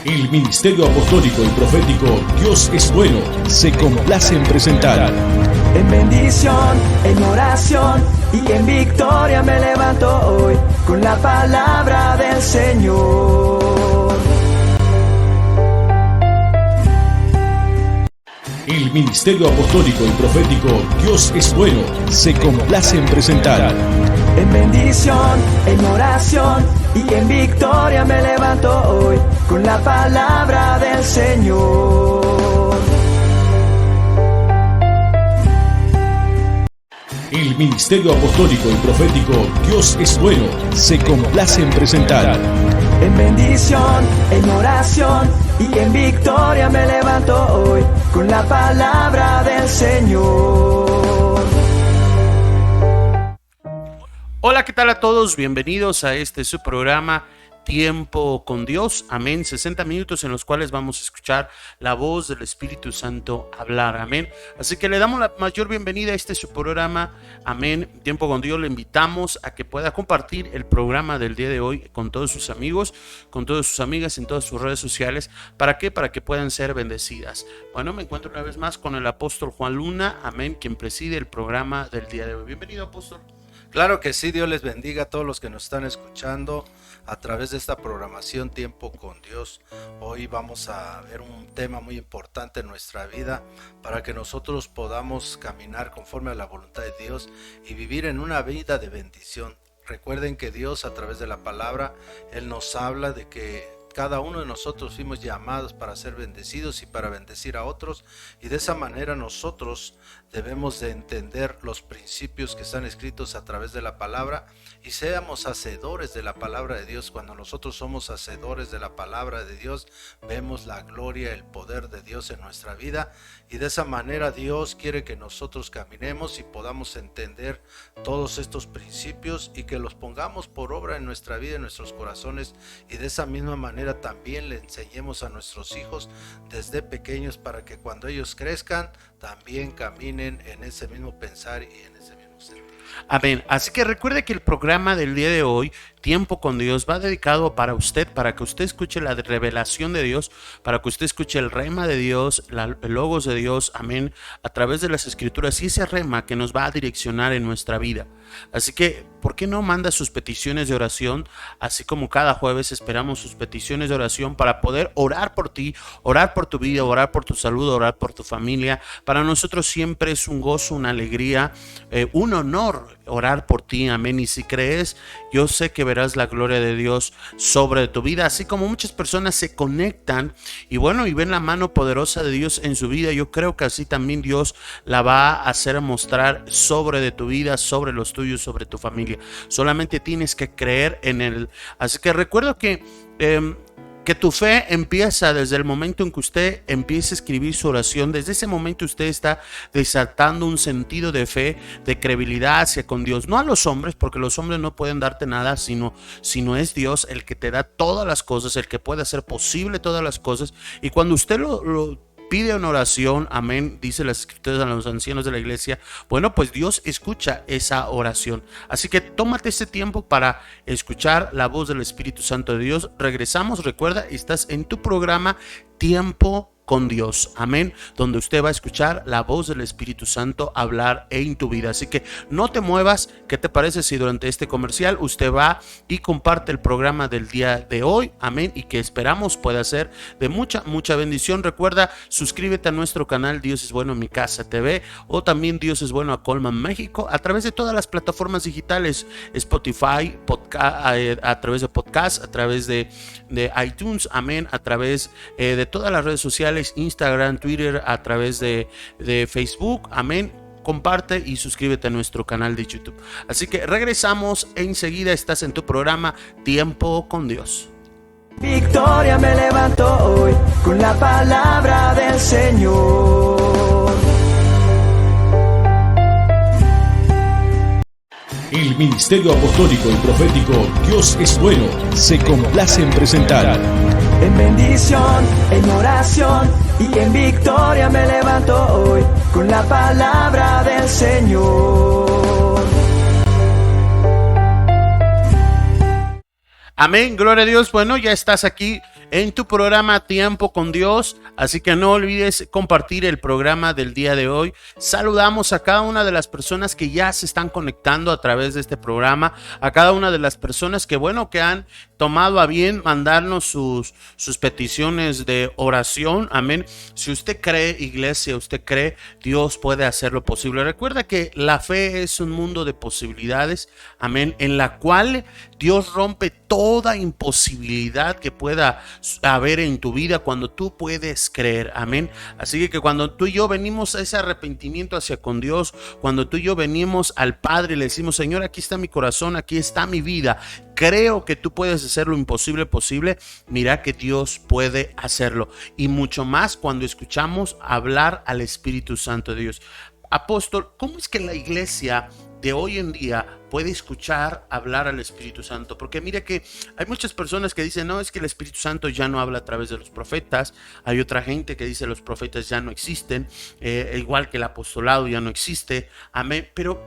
El Ministerio Apostólico y Profético Dios es Bueno se complace en presentar. En bendición, en oración y en victoria me levanto hoy con la palabra del Señor. El Ministerio Apostólico y Profético Dios es Bueno se complace en presentar. En bendición, en oración y en victoria me levanto hoy con la palabra del Señor. El Ministerio Apostólico y Profético Dios es Bueno se complace en presentar. En bendición, en oración y en victoria me levanto hoy con la palabra del Señor. Hola, ¿qué tal a todos? Bienvenidos a su programa Tiempo con Dios. Amén. 60 minutos en los cuales vamos a escuchar la voz del Espíritu Santo hablar. Amén. Así que le damos la mayor bienvenida a su programa. Amén. Tiempo con Dios. Le invitamos a que pueda compartir el programa del día de hoy con todos sus amigos, con todas sus amigas en todas sus redes sociales. ¿Para qué? Para que puedan ser bendecidas. Bueno, me encuentro una vez más con el apóstol Juan Luna. Amén. Quien preside el programa del día de hoy. Bienvenido, apóstol. Claro que sí, Dios les bendiga a todos los que nos están escuchando a través de esta programación Tiempo con Dios. Hoy vamos a ver un tema muy importante en nuestra vida para que nosotros podamos caminar conforme a la voluntad de Dios y vivir en una vida de bendición. Recuerden que Dios, a través de la palabra, Él nos habla de que cada uno de nosotros fuimos llamados para ser bendecidos y para bendecir a otros, y de esa manera nosotros debemos de entender los principios que están escritos a través de la palabra y seamos hacedores de la palabra de Dios. Cuando nosotros somos hacedores de la palabra de Dios, vemos la gloria, el poder de Dios en nuestra vida, y de esa manera Dios quiere que nosotros caminemos y podamos entender todos estos principios y que los pongamos por obra en nuestra vida, en nuestros corazones, y de esa misma manera también le enseñemos a nuestros hijos desde pequeños para que cuando ellos crezcan también caminen en ese mismo pensar y en ese mismo sentido. Amén. Así que recuerde que el programa del día de hoy, Tiempo con Dios, va dedicado para usted, para que usted escuche la revelación de Dios, para que usted escuche el rema de Dios, el logos de Dios, amén, a través de las escrituras, y ese rema que nos va a direccionar en nuestra vida. Así que, ¿por qué no manda sus peticiones de oración? Así como cada jueves esperamos sus peticiones de oración para poder orar por ti, orar por tu vida, orar por tu salud, orar por tu familia. Para nosotros siempre es un gozo, una alegría, un honor orar por ti, amén. Y si crees, yo sé que verás la gloria de Dios sobre tu vida, así como muchas personas se conectan y ven la mano poderosa de Dios en su vida. Yo creo que así también Dios la va a hacer mostrar sobre de tu vida, sobre los tuyos, sobre tu familia. Solamente tienes que creer en Él. Así que recuerdo que tu fe empieza desde el momento en que usted empieza a escribir su oración. Desde ese momento usted está desatando un sentido de fe, de credibilidad hacia con Dios. No a los hombres, porque los hombres no pueden darte nada, sino es Dios el que te da todas las cosas, el que puede hacer posible todas las cosas. Y cuando usted lo pide una oración, amén, dice las escrituras a los ancianos de la iglesia, pues Dios escucha esa oración. Así que tómate ese tiempo para escuchar la voz del Espíritu Santo de Dios. Regresamos, recuerda, estás en tu programa Tiempo con Dios, amén, donde usted va a escuchar la voz del Espíritu Santo hablar en tu vida. Así que no te muevas. ¿Qué te parece si durante este comercial usted va y comparte el programa del día de hoy? Amén, y que esperamos pueda ser de mucha bendición. Recuerda, suscríbete a nuestro canal Dios es Bueno en Mi Casa TV, o también Dios es Bueno a Colman México, a través de todas las plataformas digitales, Spotify, a través de podcast, a través de iTunes, amén, a través de todas las redes sociales, Instagram, Twitter, a través de Facebook, amén. Comparte y suscríbete a nuestro canal de YouTube. Así que regresamos enseguida. Estás en tu programa Tiempo con Dios. Victoria me levanto hoy con la palabra del Señor. El Ministerio Apostólico y Profético Dios es Bueno se complace en presentar. En bendición, en oración y en victoria me levanto hoy con la palabra del Señor. Amén, gloria a Dios. Bueno, ya estás aquí en tu programa Tiempo con Dios. Así que no olvides compartir el programa del día de hoy. Saludamos a cada una de las personas que ya se están conectando a través de este programa, a cada una de las personas que que han tomado a bien mandarnos sus peticiones de oración. Amén. Si usted cree, iglesia, usted cree, Dios puede hacer lo posible. Recuerda que la fe es un mundo de posibilidades, amén, en la cual Dios rompe toda imposibilidad que pueda haber en tu vida cuando tú puedes creer, amén. Así que cuando tú y yo venimos a ese arrepentimiento hacia con Dios, cuando tú y yo venimos al Padre y le decimos: Señor, aquí está mi corazón, aquí está mi vida, creo que tú puedes hacer lo imposible posible. Mira que Dios puede hacerlo, y mucho más cuando escuchamos hablar al Espíritu Santo de Dios. Apóstol, ¿cómo es que la iglesia de hoy en día puede escuchar hablar al Espíritu Santo? Porque mire que hay muchas personas que dicen: no, es que el Espíritu Santo ya no habla a través de los profetas. Hay otra gente que dice: los profetas ya no existen, igual que el apostolado ya no existe, amén. Pero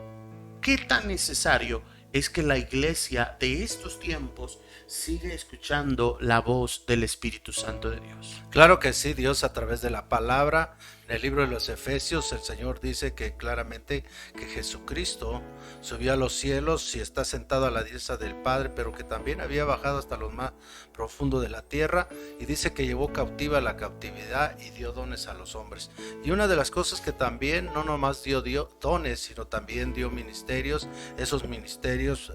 ¿qué tan necesario es que la iglesia de estos tiempos sigue escuchando la voz del Espíritu Santo de Dios? Claro que sí, Dios a través de la palabra. En el libro de los Efesios el Señor dice que claramente que Jesucristo subió a los cielos y está sentado a la diestra del Padre, pero que también había bajado hasta lo más profundo de la tierra, y dice que llevó cautiva la cautividad y dio dones a los hombres. Y una de las cosas que también no nomás dio dones, sino también dio ministerios. Esos ministerios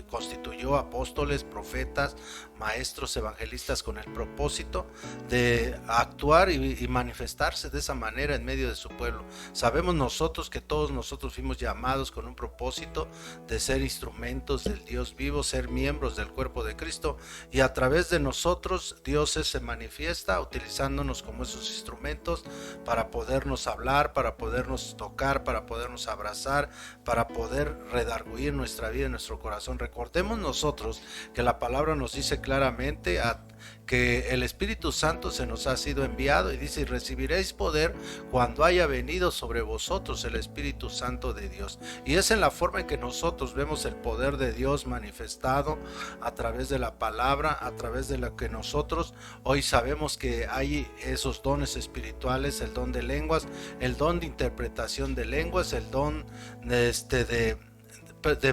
constituyó apóstoles, profetas, maestros, evangelistas, con el propósito de actuar y manifestarse de esa manera en medio de su pueblo. Sabemos nosotros que todos nosotros fuimos llamados con un propósito de ser instrumentos del Dios vivo, ser miembros del cuerpo de Cristo, y a través de nosotros Dios se manifiesta utilizándonos como esos instrumentos para podernos hablar, para podernos tocar, para podernos abrazar, para poder redarguir nuestra vida, nuestro corazón. Recordemos nosotros que la palabra nos dice claramente que el Espíritu Santo se nos ha sido enviado, y dice: y recibiréis poder cuando haya venido sobre vosotros el Espíritu Santo de Dios. Y es en la forma en que nosotros vemos el poder de Dios manifestado a través de la palabra, a través de lo que nosotros hoy sabemos que hay esos dones espirituales, el don de lenguas, el don de interpretación de lenguas, el don de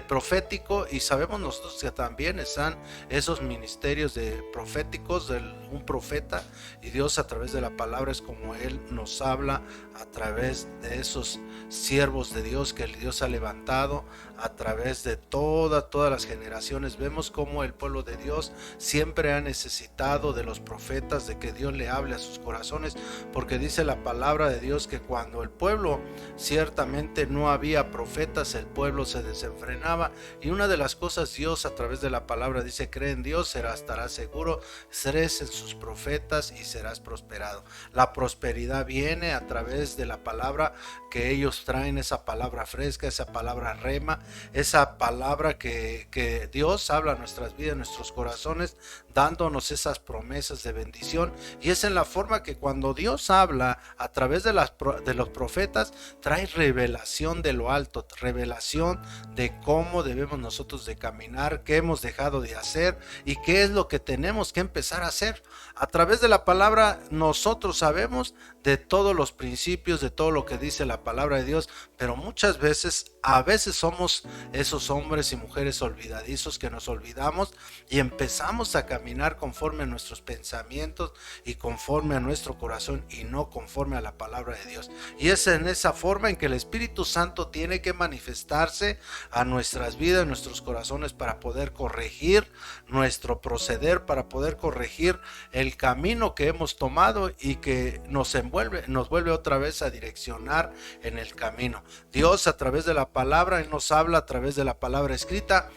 profético, y sabemos nosotros que también están esos ministerios de proféticos de un profeta, y Dios a través de la palabra es como Él nos habla a través de esos siervos de Dios que el Dios ha levantado a través de todas las generaciones. Vemos como el pueblo de Dios siempre ha necesitado de los profetas, de que Dios le hable a sus corazones, porque dice la palabra de Dios que cuando el pueblo ciertamente no había profetas, el pueblo se desenfrenaba. Y una de las cosas, Dios a través de la palabra dice: cree en Dios, estarás seguro, crees en sus profetas y serás prosperado. La prosperidad viene a través de la palabra que ellos traen, esa palabra fresca, esa palabra rema, esa palabra que Dios habla a nuestras vidas, a nuestros corazones, dándonos esas promesas de bendición. Y es en la forma que cuando Dios habla a través de los profetas, trae revelación de lo alto, revelación de cómo debemos nosotros de caminar, qué hemos dejado de hacer y qué es lo que tenemos que empezar a hacer. A través de la palabra nosotros sabemos de todos los principios, de todo lo que dice la palabra de Dios, pero muchas veces, a veces somos esos hombres y mujeres olvidadizos que nos olvidamos y empezamos a caminar conforme a nuestros pensamientos y conforme a nuestro corazón, y no conforme a la palabra de Dios. Y es en esa forma en que el Espíritu Santo tiene que manifestarse a nuestras vidas, nuestros corazones, para poder corregir nuestro proceder, para poder corregir el camino que hemos tomado y que nos vuelve otra vez a direccionar en el camino. Dios a través de la palabra, Él nos habla a través de la palabra escrita,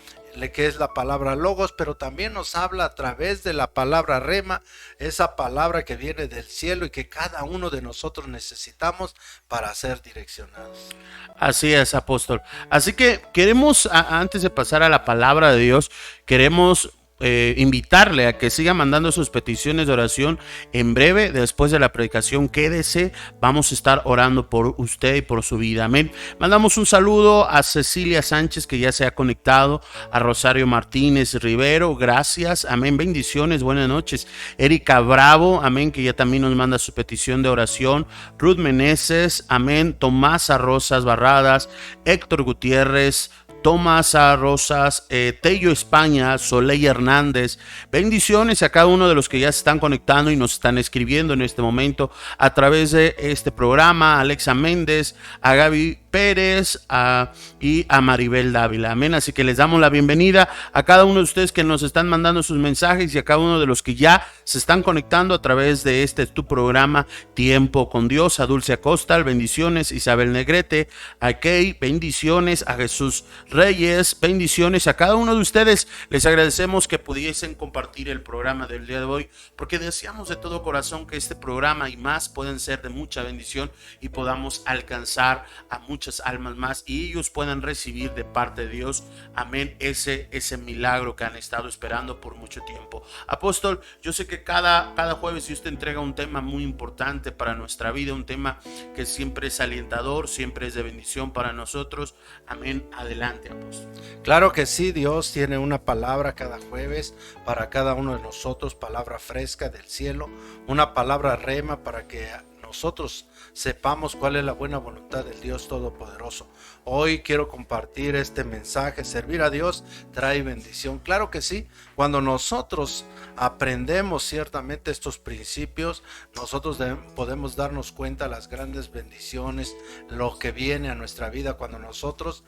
que es la palabra logos, pero también nos habla a través de la palabra rema, esa palabra que viene del cielo y que cada uno de nosotros necesitamos para ser direccionados. Así es, apóstol. Así que queremos, antes de pasar a la palabra de Dios, queremos invitarle a que siga mandando sus peticiones de oración. En breve, después de la predicación, quédese, vamos a estar orando por usted y por su vida, amén. Mandamos un saludo a Cecilia Sánchez, que ya se ha conectado, a Rosario Martínez Rivero, gracias, amén, bendiciones, buenas noches. Erika Bravo, amén, que ya también nos manda su petición de oración. Ruth Meneses, amén. Tomasa Rosas Barradas, Héctor Gutiérrez, Tomasa Rosas, Tello España, Soleil Hernández, bendiciones a cada uno de los que ya se están conectando y nos están escribiendo en este momento a través de este programa, Alexa Méndez, a Gaby Pérez y a Maribel Dávila, amén. Así que les damos la bienvenida a cada uno de ustedes que nos están mandando sus mensajes y a cada uno de los que ya se están conectando a través de tu programa Tiempo con Dios. A Dulce Acosta, bendiciones. Isabel Negrete, a Kay, bendiciones. A Jesús Reyes, bendiciones a cada uno de ustedes. Les agradecemos que pudiesen compartir el programa del día de hoy, porque deseamos de todo corazón que este programa y más puedan ser de mucha bendición y podamos alcanzar a muchas almas más y ellos puedan recibir de parte de Dios, amén, ese milagro que han estado esperando por mucho tiempo. Apóstol, yo sé que cada jueves usted entrega un tema muy importante para nuestra vida, un tema que siempre es alentador, siempre es de bendición para nosotros, amén. Adelante, apóstol. Claro que sí, Dios tiene una palabra cada jueves para cada uno de nosotros, palabra fresca del cielo, una palabra rema para que nosotros sepamos cuál es la buena voluntad del Dios Todopoderoso. Hoy quiero compartir este mensaje. Servir a Dios trae bendición. Claro que sí, cuando nosotros aprendemos ciertamente estos principios, nosotros podemos darnos cuenta de las grandes bendiciones, lo que viene a nuestra vida cuando nosotros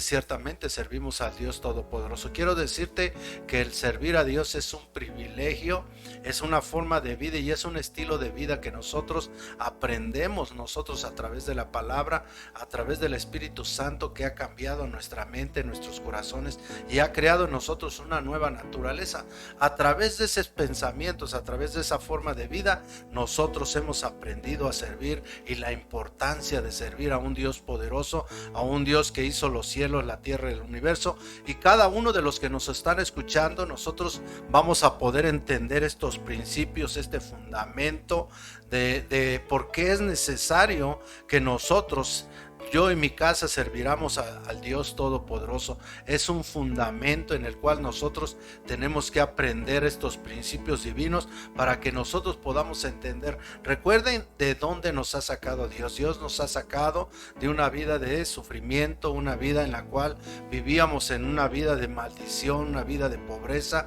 ciertamente servimos al Dios Todopoderoso. Quiero decirte que el servir a Dios es un privilegio, es una forma de vida y es un estilo de vida que nosotros aprendemos nosotros a través de la palabra, a través del Espíritu Santo, que ha cambiado nuestra mente, nuestros corazones y ha creado en nosotros una nueva naturaleza. A través de esos pensamientos, a través de esa forma de vida, nosotros hemos aprendido a servir y la importancia de servir a un Dios poderoso, a un Dios que hizo los cielos, la tierra y el universo. Y cada uno de los que nos están escuchando, nosotros vamos a poder entender estos principios, este fundamento de por qué es necesario que nosotros, yo y mi casa, serviramos al Dios Todopoderoso. Es un fundamento en el cual nosotros tenemos que aprender estos principios divinos para que nosotros podamos entender. Recuerden de dónde nos ha sacado Dios. Dios nos ha sacado de una vida de sufrimiento, una vida en la cual vivíamos en una vida de maldición, una vida de pobreza.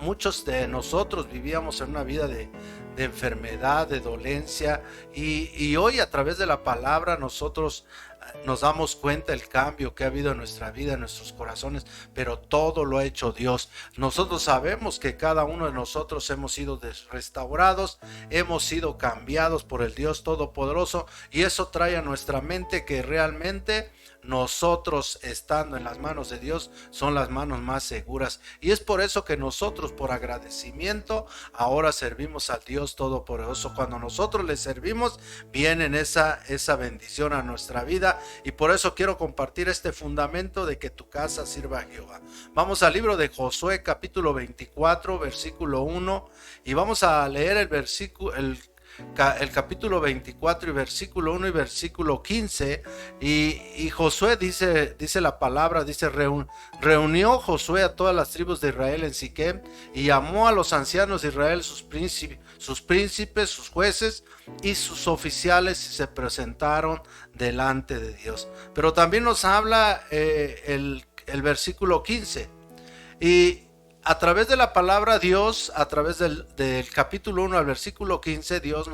Muchos de nosotros vivíamos en una vida de enfermedad, de dolencia, y hoy a través de la palabra nosotros nos damos cuenta del cambio que ha habido en nuestra vida, en nuestros corazones, pero todo lo ha hecho Dios. Nosotros sabemos que cada uno de nosotros hemos sido restaurados, hemos sido cambiados por el Dios Todopoderoso, y eso trae a nuestra mente que realmente nosotros, estando en las manos de Dios, son las manos más seguras. Y es por eso que nosotros, por agradecimiento, ahora servimos al Dios Todopoderoso. Cuando nosotros le servimos, viene esa bendición a nuestra vida. Y por eso quiero compartir este fundamento de que tu casa sirva a Jehová. Vamos al libro de Josué, capítulo 24, versículo 1, y vamos a leer el capítulo 24 y versículo 1 y versículo 15. Y Josué dice la palabra, dice: reunió Josué a todas las tribus de Israel en Siquem, y llamó a los ancianos de Israel, sus príncipes, sus jueces y sus oficiales, y se presentaron delante de Dios. Pero también nos habla el versículo 15, y a través de la palabra Dios, a través del capítulo 1 al versículo 15, Dios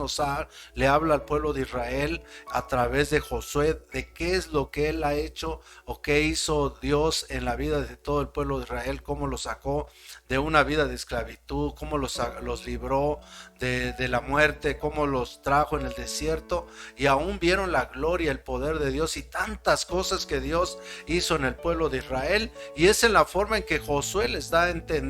le habla al pueblo de Israel a través de Josué de qué es lo que él ha hecho o qué hizo Dios en la vida de todo el pueblo de Israel, cómo los sacó de una vida de esclavitud, cómo los libró de la muerte, cómo los trajo en el desierto, y aún vieron la gloria, el poder de Dios y tantas cosas que Dios hizo en el pueblo de Israel. Y es en la forma en que Josué les da a entender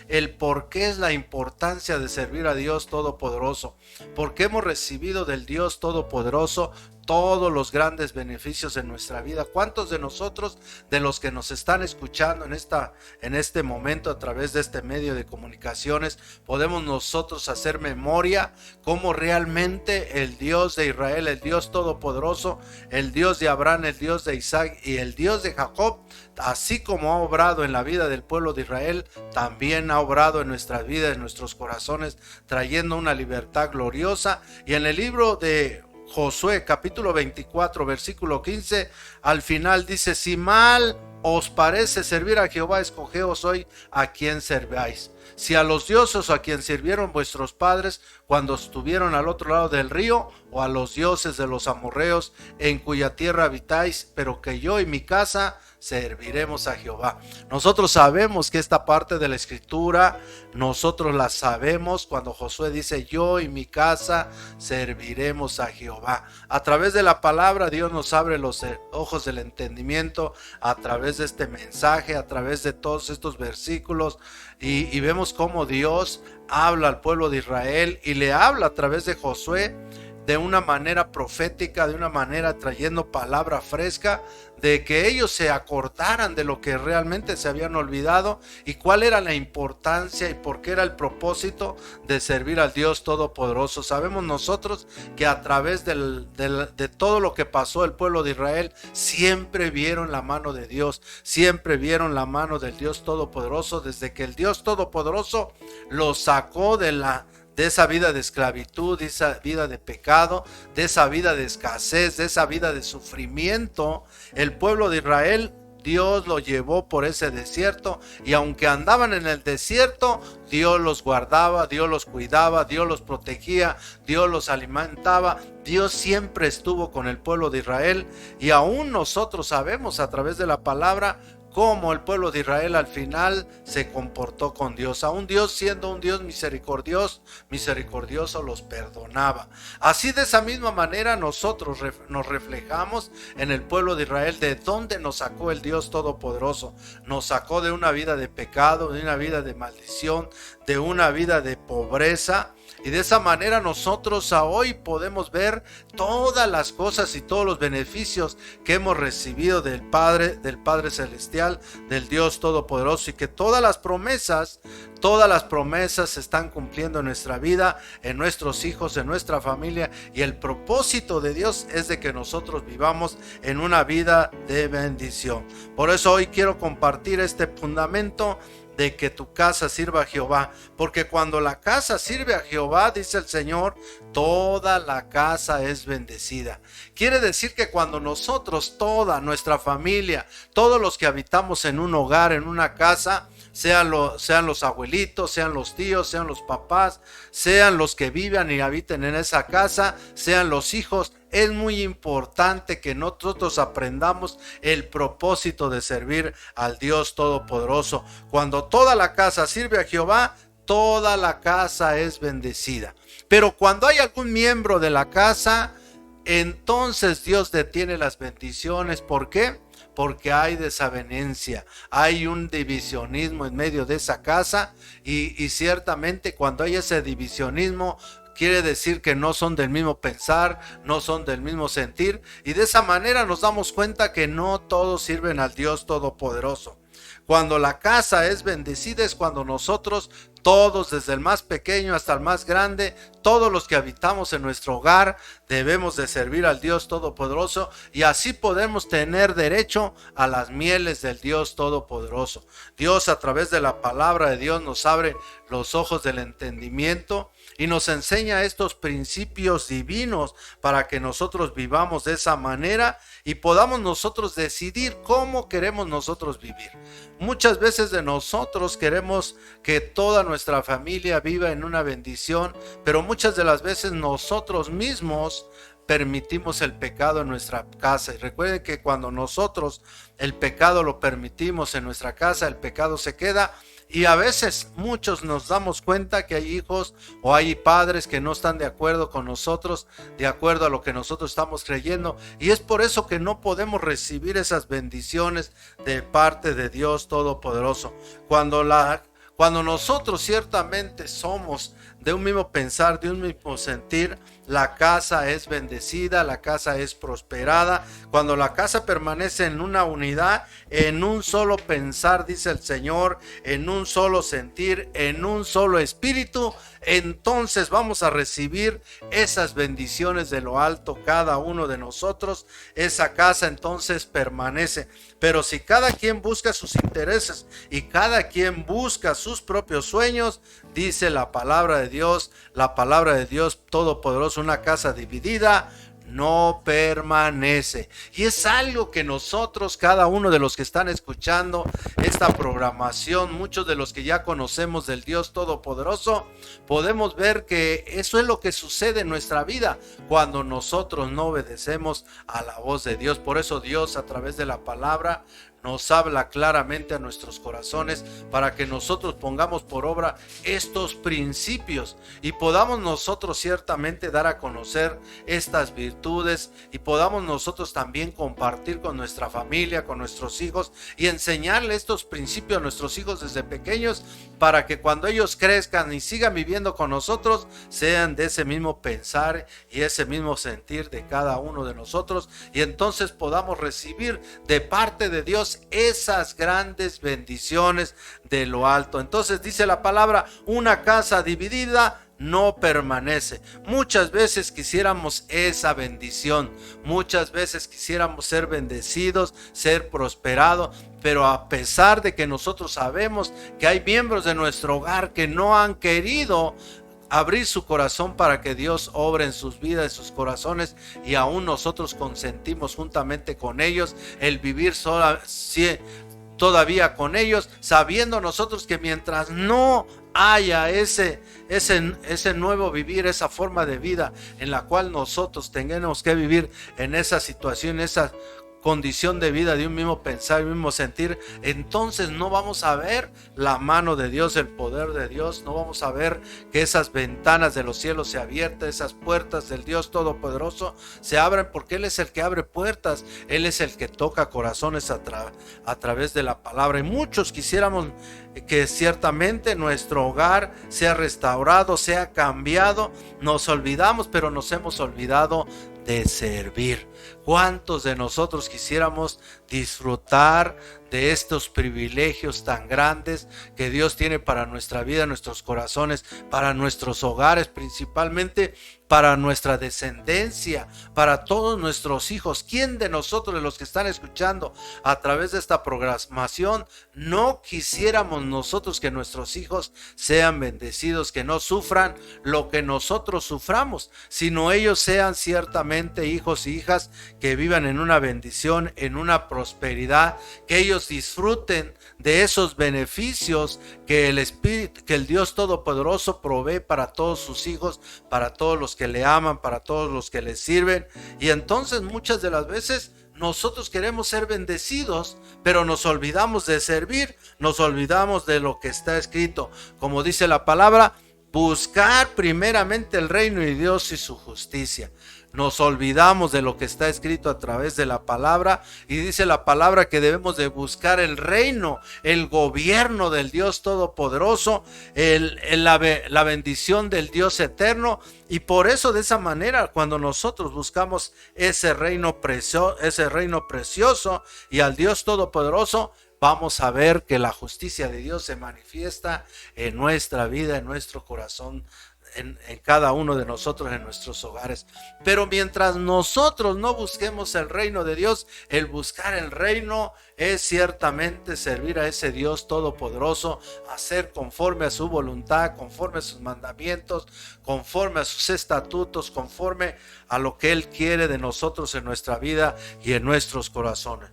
el por qué es la importancia de servir a Dios Todopoderoso, porque hemos recibido del Dios Todopoderoso todos los grandes beneficios en nuestra vida. ¿Cuántos de nosotros, de los que nos están escuchando en este momento a través de este medio de comunicaciones, podemos nosotros hacer memoria cómo realmente el Dios de Israel, el Dios todopoderoso, el Dios de Abraham, el Dios de Isaac y el Dios de Jacob, así como ha obrado en la vida del pueblo de Israel, también ha obrado en nuestras vidas, en nuestros corazones, trayendo una libertad gloriosa? Y en el libro de Josué capítulo 24 versículo 15 al final dice: si mal os parece servir a Jehová, escogeos hoy a quien serváis, si a los dioses a quien sirvieron vuestros padres cuando estuvieron al otro lado del río, o a los dioses de los amorreos en cuya tierra habitáis, pero que yo y mi casa serviremos a Jehová. Nosotros sabemos que esta parte de la escritura, nosotros la sabemos cuando Josué dice: yo y mi casa serviremos a Jehová. A través de la palabra Dios nos abre los ojos del entendimiento, a través de este mensaje, a través de todos estos versículos, y vemos cómo Dios habla al pueblo de Israel y le habla a través de Josué de una manera profética, de una manera trayendo palabra fresca, de que ellos se acordaran de lo que realmente se habían olvidado y cuál era la importancia y por qué era el propósito de servir al Dios Todopoderoso. Sabemos nosotros que a través de todo lo que pasó el pueblo de Israel, siempre vieron la mano de Dios, siempre vieron la mano del Dios Todopoderoso, desde que el Dios Todopoderoso los sacó de esa vida de esclavitud, de esa vida de pecado, de esa vida de escasez, de esa vida de sufrimiento. El pueblo de Israel, Dios lo llevó por ese desierto, y aunque andaban en el desierto, Dios los guardaba, Dios los cuidaba, Dios los protegía, Dios los alimentaba. Dios siempre estuvo con el pueblo de Israel, y aún nosotros sabemos a través de la palabra cómo el pueblo de Israel al final se comportó con Dios. Aún Dios, siendo un Dios misericordioso, los perdonaba. Así, de esa misma manera, nosotros nos reflejamos en el pueblo de Israel. ¿De dónde nos sacó el Dios Todopoderoso? Nos sacó de una vida de pecado, de una vida de maldición, de una vida de pobreza. Y de esa manera nosotros hoy podemos ver todas las cosas y todos los beneficios que hemos recibido del Padre Celestial, del Dios Todopoderoso, y que todas las promesas se están cumpliendo en nuestra vida, en nuestros hijos, en nuestra familia. Y el propósito de Dios es de que nosotros vivamos en una vida de bendición. Por eso hoy quiero compartir este fundamento de que tu casa sirva a Jehová, porque cuando la casa sirve a Jehová, dice el Señor, toda la casa es bendecida. Quiere decir que cuando nosotros, toda nuestra familia, todos los que habitamos en un hogar, en una casa, sean los abuelitos, sean los tíos, sean los papás, sean los que vivan y habiten en esa casa, sean los hijos, es muy importante que nosotros aprendamos el propósito de servir al Dios Todopoderoso. Cuando toda la casa sirve a Jehová, toda la casa es bendecida. Pero cuando hay algún miembro de la casa, entonces Dios detiene las bendiciones. ¿Por qué? Porque hay desavenencia, hay un divisionismo en medio de esa casa, y ciertamente cuando hay ese divisionismo, quiere decir que no son del mismo pensar, no son del mismo sentir, y de esa manera nos damos cuenta que no todos sirven al Dios Todopoderoso. Cuando la casa es bendecida es cuando nosotros, todos, desde el más pequeño hasta el más grande, todos los que habitamos en nuestro hogar, debemos de servir al Dios Todopoderoso, y así podemos tener derecho a las mieles del Dios Todopoderoso. Dios, a través de la palabra de Dios, nos abre los ojos del entendimiento y nos enseña estos principios divinos para que nosotros vivamos de esa manera y podamos nosotros decidir cómo queremos nosotros vivir. Muchas veces de nosotros queremos que toda nuestra familia viva en una bendición, pero muchas de las veces nosotros mismos permitimos el pecado en nuestra casa. Y recuerden que cuando nosotros el pecado lo permitimos en nuestra casa, el pecado se queda. Y a veces muchos nos damos cuenta que hay hijos o hay padres que no están de acuerdo con nosotros, de acuerdo a lo que nosotros estamos creyendo, y es por eso que no podemos recibir esas bendiciones de parte de Dios Todopoderoso. Cuando nosotros ciertamente somos de un mismo pensar, de un mismo sentir, la casa es bendecida, la casa es prosperada. Cuando la casa permanece en una unidad, en un solo pensar, dice el Señor, en un solo sentir, en un solo espíritu, entonces vamos a recibir esas bendiciones de lo alto, cada uno de nosotros. Esa casa entonces permanece. Pero si cada quien busca sus intereses y cada quien busca sus propios sueños, dice la palabra de Dios todopoderoso, una casa dividida no permanece. Y es algo que nosotros, cada uno de los que están escuchando esta programación, muchos de los que ya conocemos del Dios Todopoderoso, podemos ver que eso es lo que sucede en nuestra vida cuando nosotros no obedecemos a la voz de Dios. Por eso Dios, a través de la palabra, nos habla claramente a nuestros corazones para que nosotros pongamos por obra estos principios y podamos nosotros ciertamente dar a conocer estas virtudes y podamos nosotros también compartir con nuestra familia, con nuestros hijos y enseñarle estos principios a nuestros hijos desde pequeños para que cuando ellos crezcan y sigan viviendo con nosotros sean de ese mismo pensar y ese mismo sentir de cada uno de nosotros y entonces podamos recibir de parte de Dios esas grandes bendiciones de lo alto. Entonces dice la palabra, una casa dividida no permanece. Muchas veces quisiéramos esa bendición, muchas veces quisiéramos ser bendecidos, ser prosperados, pero a pesar de que nosotros sabemos que hay miembros de nuestro hogar que no han querido abrir su corazón para que Dios obre en sus vidas, en sus corazones, y aún nosotros consentimos juntamente con ellos el vivir todavía con ellos, sabiendo nosotros que mientras no haya ese nuevo vivir, esa forma de vida en la cual nosotros tengamos que vivir en esa situación, esa condición de vida de un mismo pensar y un mismo sentir, entonces no vamos a ver la mano de Dios, el poder de Dios, no vamos a ver que esas ventanas de los cielos se abiertan, esas puertas del Dios Todopoderoso se abren, porque Él es el que abre puertas, Él es el que toca corazones a través de la palabra. Y muchos quisiéramos que ciertamente nuestro hogar sea restaurado, sea cambiado. Nos olvidamos, pero nos hemos olvidado de servir. ¿Cuántos de nosotros quisiéramos disfrutar de estos privilegios tan grandes que Dios tiene para nuestra vida, nuestros corazones, para nuestros hogares, principalmente para nuestra descendencia, para todos nuestros hijos? ¿Quién de nosotros, de los que están escuchando a través de esta programación, no quisiéramos nosotros que nuestros hijos sean bendecidos, que no sufran lo que nosotros suframos, sino ellos sean ciertamente hijos y hijas que vivan en una bendición, en una prosperidad, que ellos disfruten de esos beneficios que el Espíritu, que el Dios Todopoderoso provee para todos sus hijos, para todos los que le aman, para todos los que le sirven. Y entonces muchas de las veces nosotros queremos ser bendecidos, pero nos olvidamos de servir, nos olvidamos de lo que está escrito. Como dice la palabra, buscar primeramente el reino de Dios y su justicia. Nos olvidamos de lo que está escrito a través de la palabra, y dice la palabra que debemos de buscar el reino, el gobierno del Dios Todopoderoso, la bendición del Dios eterno. Y por eso, de esa manera, cuando nosotros buscamos ese reino precioso y al Dios Todopoderoso, vamos a ver que la justicia de Dios se manifiesta en nuestra vida, en nuestro corazón, en cada uno de nosotros, en nuestros hogares. Pero mientras nosotros no busquemos el reino de Dios, el buscar el reino es ciertamente servir a ese Dios Todopoderoso, hacer conforme a su voluntad, conforme a sus mandamientos, conforme a sus estatutos, conforme a lo que Él quiere de nosotros en nuestra vida y en nuestros corazones.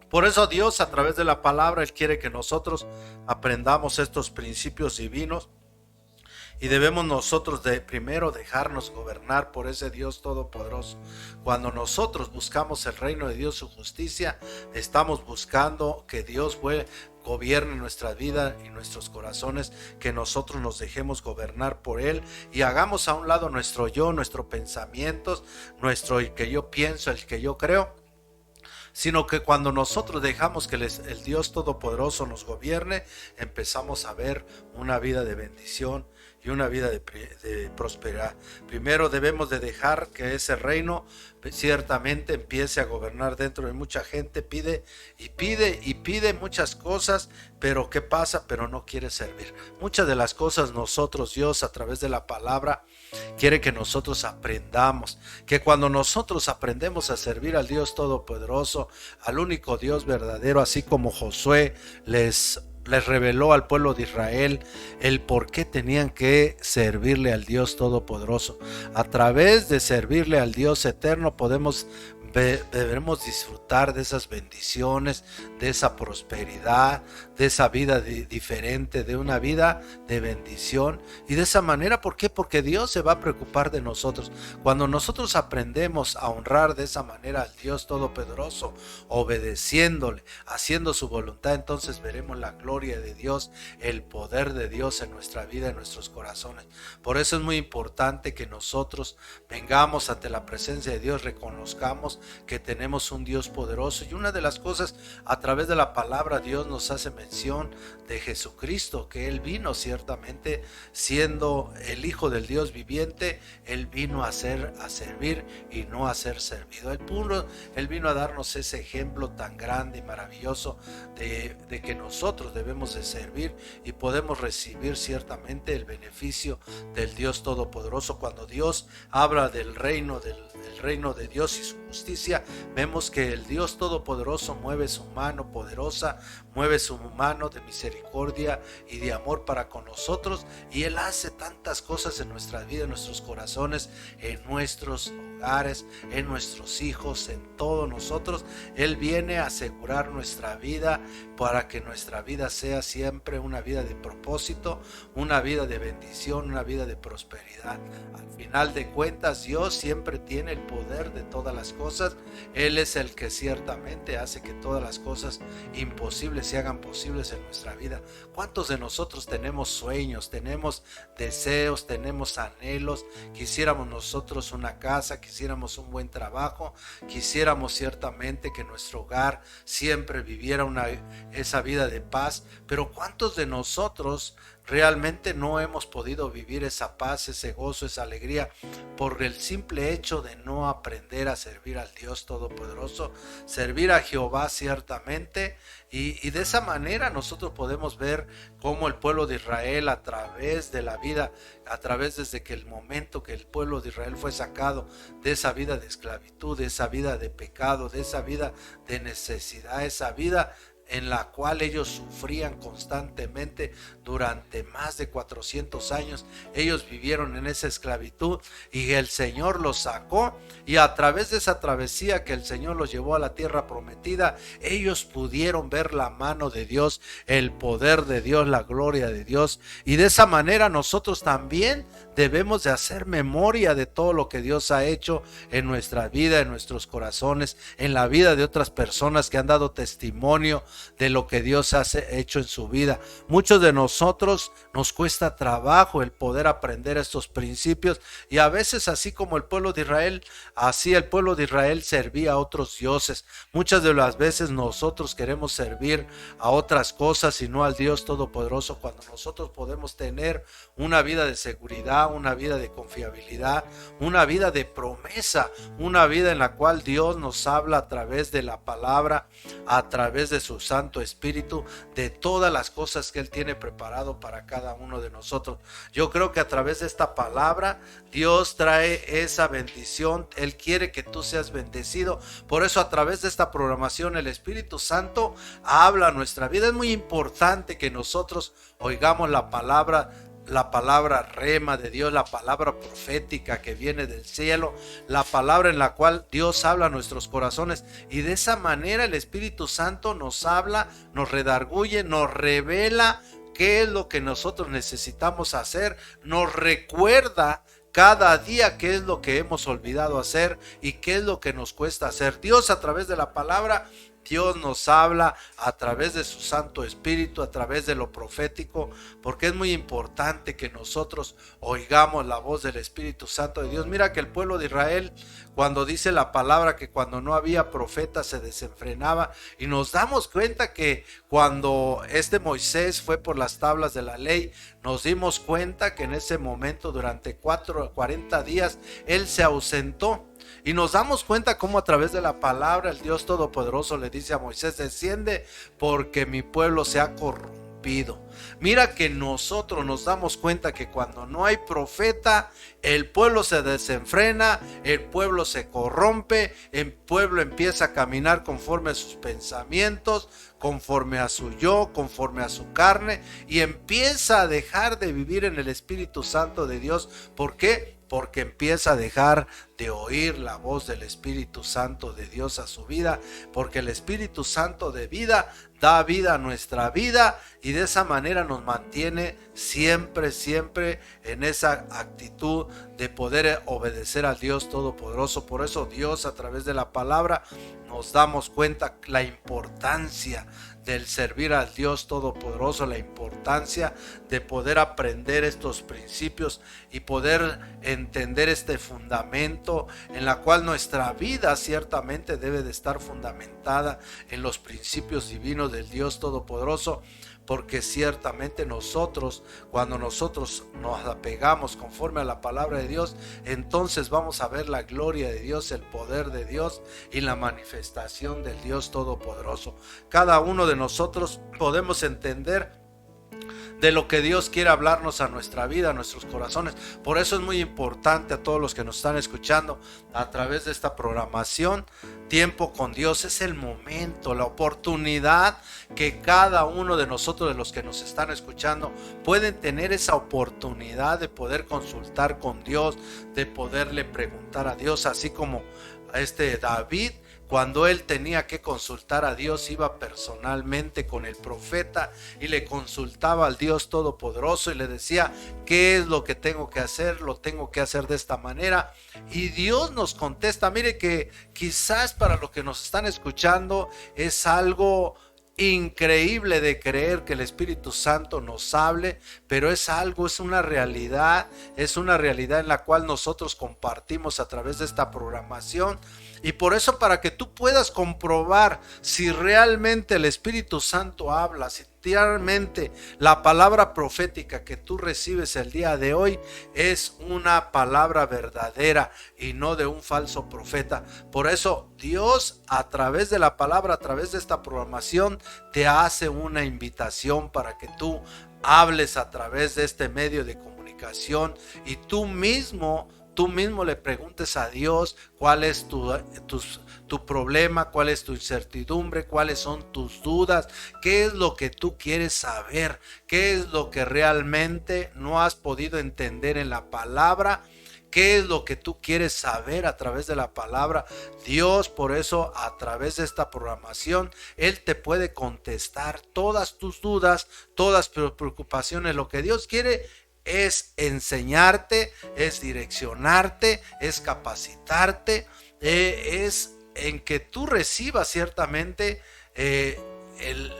Por eso Dios, a través de la palabra, Él quiere que nosotros aprendamos estos principios divinos, y debemos nosotros de primero dejarnos gobernar por ese Dios Todopoderoso. Cuando nosotros buscamos el reino de Dios, su justicia, estamos buscando que Dios gobierne nuestra vida y nuestros corazones, que nosotros nos dejemos gobernar por Él y hagamos a un lado nuestro yo, nuestros pensamientos, el que yo pienso, el que yo creo, sino que cuando nosotros dejamos que el Dios Todopoderoso nos gobierne, empezamos a ver una vida de bendición y una vida de prosperidad. Primero debemos de dejar que ese reino ciertamente empiece a gobernar dentro de mucha gente. Pide y pide y pide muchas cosas, pero ¿qué pasa? Pero no quiere servir. Muchas de las cosas nosotros, Dios, a través de la palabra, quiere que nosotros aprendamos, que cuando nosotros aprendemos a servir al Dios Todopoderoso, al único Dios verdadero, así como Josué les reveló al pueblo de Israel el por qué tenían que servirle al Dios Todopoderoso. A través de servirle al Dios eterno debemos disfrutar de esas bendiciones, de esa prosperidad, de esa vida diferente, de una vida de bendición. Y de esa manera, ¿por qué? Porque Dios se va a preocupar de nosotros. Cuando nosotros aprendemos a honrar de esa manera al Dios Todopoderoso, obedeciéndole, haciendo su voluntad, entonces veremos la gloria de Dios, el poder de Dios en nuestra vida, en nuestros corazones. Por eso es muy importante que nosotros vengamos ante la presencia de Dios, reconozcamos que tenemos un Dios poderoso. Y una de las cosas, a través de la palabra, Dios nos hace mención de Jesucristo, que Él vino ciertamente siendo el Hijo del Dios viviente. Él vino a servir y no a ser servido. Él vino a darnos ese ejemplo tan grande y maravilloso de que nosotros debemos de servir y podemos recibir ciertamente el beneficio del Dios Todopoderoso. Cuando Dios habla del reino de Dios y su justicia, vemos que el Dios Todopoderoso mueve su mano poderosa, mueve su mano de misericordia y de amor para con nosotros, y Él hace tantas cosas en nuestra vida, en nuestros corazones, en nuestros hogares, en nuestros hijos, en todos nosotros. Él viene a asegurar nuestra vida para que nuestra vida sea siempre una vida de propósito, una vida de bendición, una vida de prosperidad. Al final de cuentas, Dios siempre tiene el poder de todas las cosas. Él es el que ciertamente hace que todas las cosas imposibles se hagan posibles en nuestra vida. ¿Cuántos de nosotros tenemos sueños, tenemos deseos, tenemos anhelos? Quisiéramos nosotros una casa, quisiéramos un buen trabajo, quisiéramos ciertamente que nuestro hogar siempre viviera esa vida de paz, pero ¿cuántos de nosotros realmente no hemos podido vivir esa paz, ese gozo, esa alegría por el simple hecho de no aprender a servir al Dios Todopoderoso, servir a Jehová ciertamente? Y de esa manera nosotros podemos ver cómo el pueblo de Israel, a través de la vida, desde que el momento que el pueblo de Israel fue sacado de esa vida de esclavitud, de esa vida de pecado, de esa vida de necesidad, esa vida en la cual ellos sufrían constantemente durante más de 400 años. Ellos vivieron en esa esclavitud y el Señor los sacó, y a través de esa travesía que el Señor los llevó a la tierra prometida, ellos pudieron ver la mano de Dios, el poder de Dios, la gloria de Dios. Y de esa manera nosotros también debemos de hacer memoria de todo lo que Dios ha hecho en nuestra vida, en nuestros corazones, en la vida de otras personas que han dado testimonio de lo que Dios ha hecho en su vida. Muchos de nosotros nos cuesta trabajo el poder aprender estos principios, y a veces, así como el pueblo de Israel, así el pueblo de Israel servía a otros dioses. Muchas de las veces nosotros queremos servir a otras cosas y no al Dios Todopoderoso, cuando nosotros podemos tener una vida de seguridad, una vida de confiabilidad, una vida de promesa, una vida en la cual Dios nos habla a través de la palabra, a través de su Santo Espíritu, de todas las cosas que Él tiene preparado para cada uno de nosotros. Yo creo que a través de esta palabra Dios trae esa bendición. Él quiere que tú seas bendecido. Por eso, a través de esta programación, el Espíritu Santo habla a nuestra vida. Es muy importante que nosotros oigamos la palabra rema de Dios, la palabra profética que viene del cielo, la palabra en la cual Dios habla a nuestros corazones, y de esa manera el Espíritu Santo nos habla, nos redarguye, nos revela qué es lo que nosotros necesitamos hacer, nos recuerda cada día qué es lo que hemos olvidado hacer y qué es lo que nos cuesta hacer. Dios, a través de la palabra, Dios nos habla a través de su Santo Espíritu, a través de lo profético, porque es muy importante que nosotros oigamos la voz del Espíritu Santo de Dios. Mira que el pueblo de Israel, cuando dice la palabra que cuando no había profeta se desenfrenaba, y nos damos cuenta que cuando Moisés fue por las tablas de la ley, nos dimos cuenta que en ese momento durante 40 días él se ausentó. Y nos damos cuenta cómo a través de la palabra el Dios Todopoderoso le dice a Moisés: desciende porque mi pueblo se ha corrompido. Mira que nosotros nos damos cuenta que cuando no hay profeta, el pueblo se desenfrena, el pueblo se corrompe, el pueblo empieza a caminar conforme a sus pensamientos, conforme a su yo, conforme a su carne, y empieza a dejar de vivir en el Espíritu Santo de Dios. ¿Por qué? Porque empieza a dejar de oír la voz del Espíritu Santo de Dios a su vida, porque el Espíritu Santo de vida da vida a nuestra vida, y de esa manera nos mantiene siempre en esa actitud de poder obedecer al Dios Todopoderoso. Por eso Dios, a través de la palabra, nos damos cuenta la importancia del servir al Dios Todopoderoso, la importancia de poder aprender estos principios y poder entender este fundamento en la cual nuestra vida ciertamente debe de estar fundamentada en los principios divinos del Dios Todopoderoso. Porque ciertamente nosotros, cuando nosotros nos apegamos conforme a la palabra de Dios, entonces vamos a ver la gloria de Dios, el poder de Dios y la manifestación del Dios Todopoderoso. Cada uno de nosotros podemos entender de lo que Dios quiere hablarnos a nuestra vida, a nuestros corazones. Por eso es muy importante a todos los que nos están escuchando a través de esta programación, Tiempo con Dios. Es el momento, la oportunidad que cada uno de nosotros, de los que nos están escuchando, pueden tener esa oportunidad de poder consultar con Dios, de poderle preguntar a Dios, así como David. Cuando él tenía que consultar a Dios, iba personalmente con el profeta y le consultaba al Dios Todopoderoso y le decía: ¿qué es lo que tengo que hacer? Lo tengo que hacer de esta manera. Y Dios nos contesta. Mire que quizás para los que nos están escuchando es algo increíble de creer que el Espíritu Santo nos hable, pero es una realidad en la cual nosotros compartimos a través de esta programación. Y por eso, para que tú puedas comprobar si realmente el Espíritu Santo habla, si realmente la palabra profética que tú recibes el día de hoy es una palabra verdadera y no de un falso profeta. Por eso Dios, a través de la palabra, a través de esta programación, te hace una invitación para que tú hables a través de este medio de comunicación y tú mismo le preguntes a Dios cuál es tu problema, cuál es tu incertidumbre, cuáles son tus dudas, qué es lo que tú quieres saber, qué es lo que realmente no has podido entender en la palabra, qué es lo que tú quieres saber a través de la palabra. Dios, por eso, a través de esta programación, Él te puede contestar todas tus dudas, todas tus preocupaciones. Lo que Dios quiere es enseñarte, es direccionarte, es capacitarte, es en que tú recibas ciertamente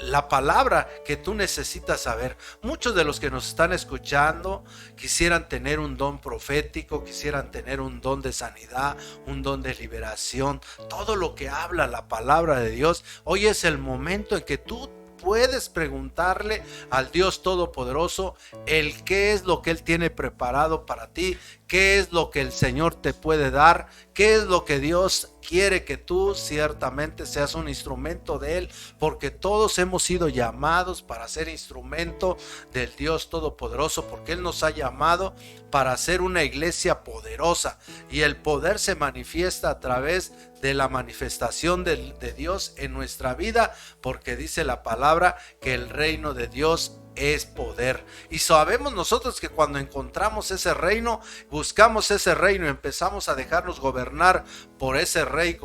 la palabra que tú necesitas saber. Muchos de los que nos están escuchando quisieran tener un don profético, quisieran tener un don de sanidad, un don de liberación, todo lo que habla la palabra de Dios. Hoy es el momento en que tú puedes preguntarle al Dios Todopoderoso el qué es lo que Él tiene preparado para ti, qué es lo que el Señor te puede dar, qué es lo que Dios quiere que tú ciertamente seas un instrumento de Él, porque todos hemos sido llamados para ser instrumento del Dios Todopoderoso, porque Él nos ha llamado para ser una iglesia poderosa, y el poder se manifiesta a través de la manifestación de Dios en nuestra vida, porque dice la palabra que el reino de Dios es poder. Y sabemos nosotros que cuando encontramos ese reino, buscamos ese reino y empezamos a dejarnos gobernar por ese rey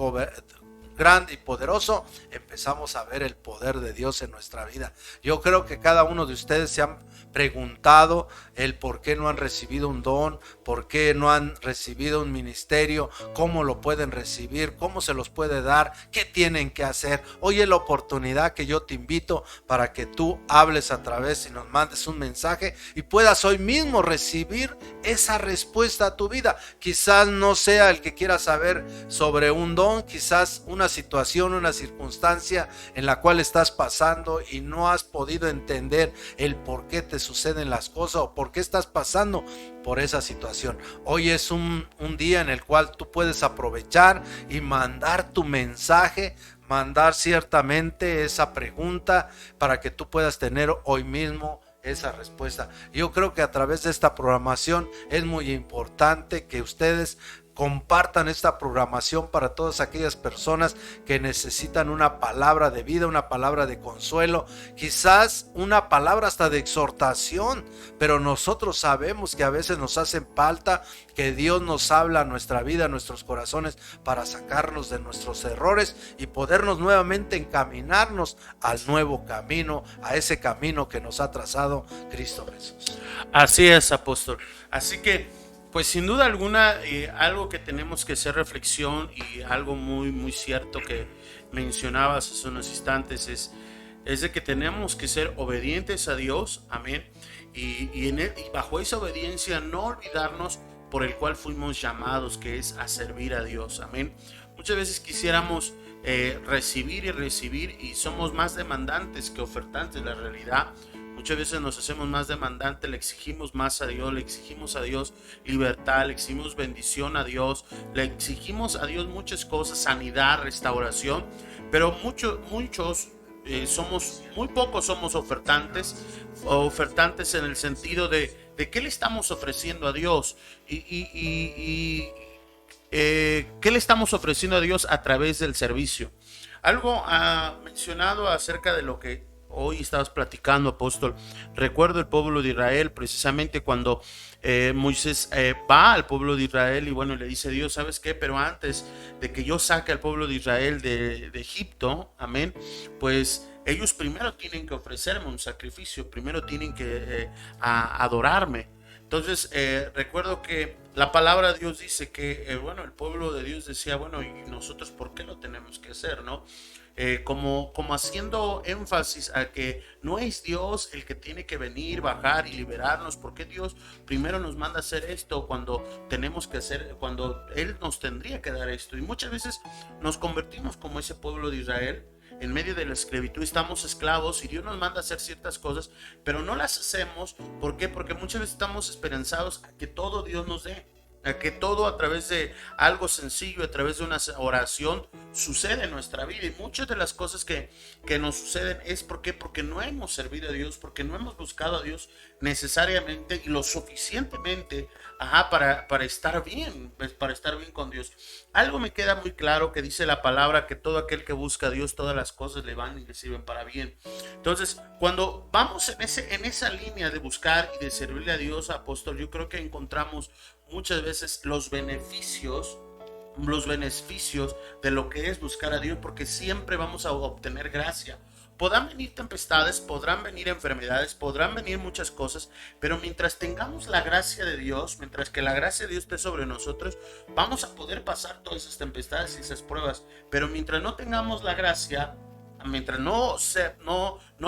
grande y poderoso, empezamos a ver el poder de Dios en nuestra vida. Yo creo que cada uno de ustedes se han preguntado el por qué no han recibido un don, por qué no han recibido un ministerio, cómo lo pueden recibir, cómo se los puede dar, qué tienen que hacer. Hoy es la oportunidad que yo te invito para que tú hables a través y nos mandes un mensaje y puedas hoy mismo recibir esa respuesta a tu vida. Quizás no sea el que quiera saber sobre un don, quizás una situación, una circunstancia en la cual estás pasando y no has podido entender el por qué te suceden las cosas o por qué estás pasando por esa situación. Hoy es un día en el cual tú puedes aprovechar y mandar tu mensaje, mandar ciertamente esa pregunta para que tú puedas tener hoy mismo esa respuesta. Yo creo que a través de esta programación es muy importante que ustedes compartan esta programación para todas aquellas personas que necesitan una palabra de vida, una palabra de consuelo, quizás una palabra hasta de exhortación, pero nosotros sabemos que a veces nos hacen falta que Dios nos habla a nuestra vida, a nuestros corazones, para sacarnos de nuestros errores y podernos nuevamente encaminarnos al nuevo camino, a ese camino que nos ha trazado Cristo Jesús. Así es, apóstol. Así que pues sin duda alguna, algo que tenemos que hacer reflexión y algo muy cierto que mencionabas hace unos instantes es de que tenemos que ser obedientes a Dios, amén, y bajo esa obediencia no olvidarnos por el cual fuimos llamados, que es a servir a Dios, amén. Muchas veces quisiéramos recibir y somos más demandantes que ofertantes. La realidad, muchas veces nos hacemos más demandantes, le exigimos más a Dios, le exigimos a Dios libertad, le exigimos bendición a Dios, le exigimos a Dios muchas cosas, sanidad, restauración, pero muy pocos somos ofertantes en el sentido de qué le estamos ofreciendo a Dios qué le estamos ofreciendo a Dios a través del servicio. Algo mencionado acerca de lo que hoy estabas platicando, apóstol. Recuerdo el pueblo de Israel, precisamente cuando Moisés va al pueblo de Israel y bueno, le dice Dios, ¿sabes qué? Pero antes de que yo saque al pueblo de Israel de Egipto, amén, pues ellos primero tienen que ofrecerme un sacrificio, primero tienen que adorarme. Entonces recuerdo que la palabra de Dios dice que bueno, el pueblo de Dios decía, bueno, ¿y nosotros por qué lo tenemos que hacer, no? Como haciendo énfasis a que no es Dios el que tiene que venir, bajar y liberarnos. ¿Por qué Dios primero nos manda a hacer esto cuando tenemos que hacer, cuando Él nos tendría que dar esto? Y muchas veces nos convertimos como ese pueblo de Israel. En medio de la esclavitud estamos esclavos y Dios nos manda a hacer ciertas cosas, pero no las hacemos. ¿Por qué? Porque muchas veces estamos esperanzados a que todo Dios nos dé, a que todo a través de algo sencillo, a través de una oración, sucede en nuestra vida. Y muchas de las cosas que nos suceden es porque no hemos servido a Dios, porque no hemos buscado a Dios necesariamente y lo suficientemente para estar bien, para estar bien con Dios. Algo me queda muy claro que dice la palabra, que todo aquel que busca a Dios, todas las cosas le van y le sirven para bien. Entonces, cuando vamos en esa línea de buscar y de servirle a Dios, apóstol, yo creo que encontramos muchas veces los beneficios de lo que es buscar a Dios, porque siempre vamos a obtener gracia. Podrán venir tempestades, podrán venir enfermedades, podrán venir muchas cosas, pero mientras tengamos la gracia de Dios, mientras que la gracia de Dios esté sobre nosotros, vamos a poder pasar todas esas tempestades y esas pruebas. Pero mientras no tengamos la gracia, mientras no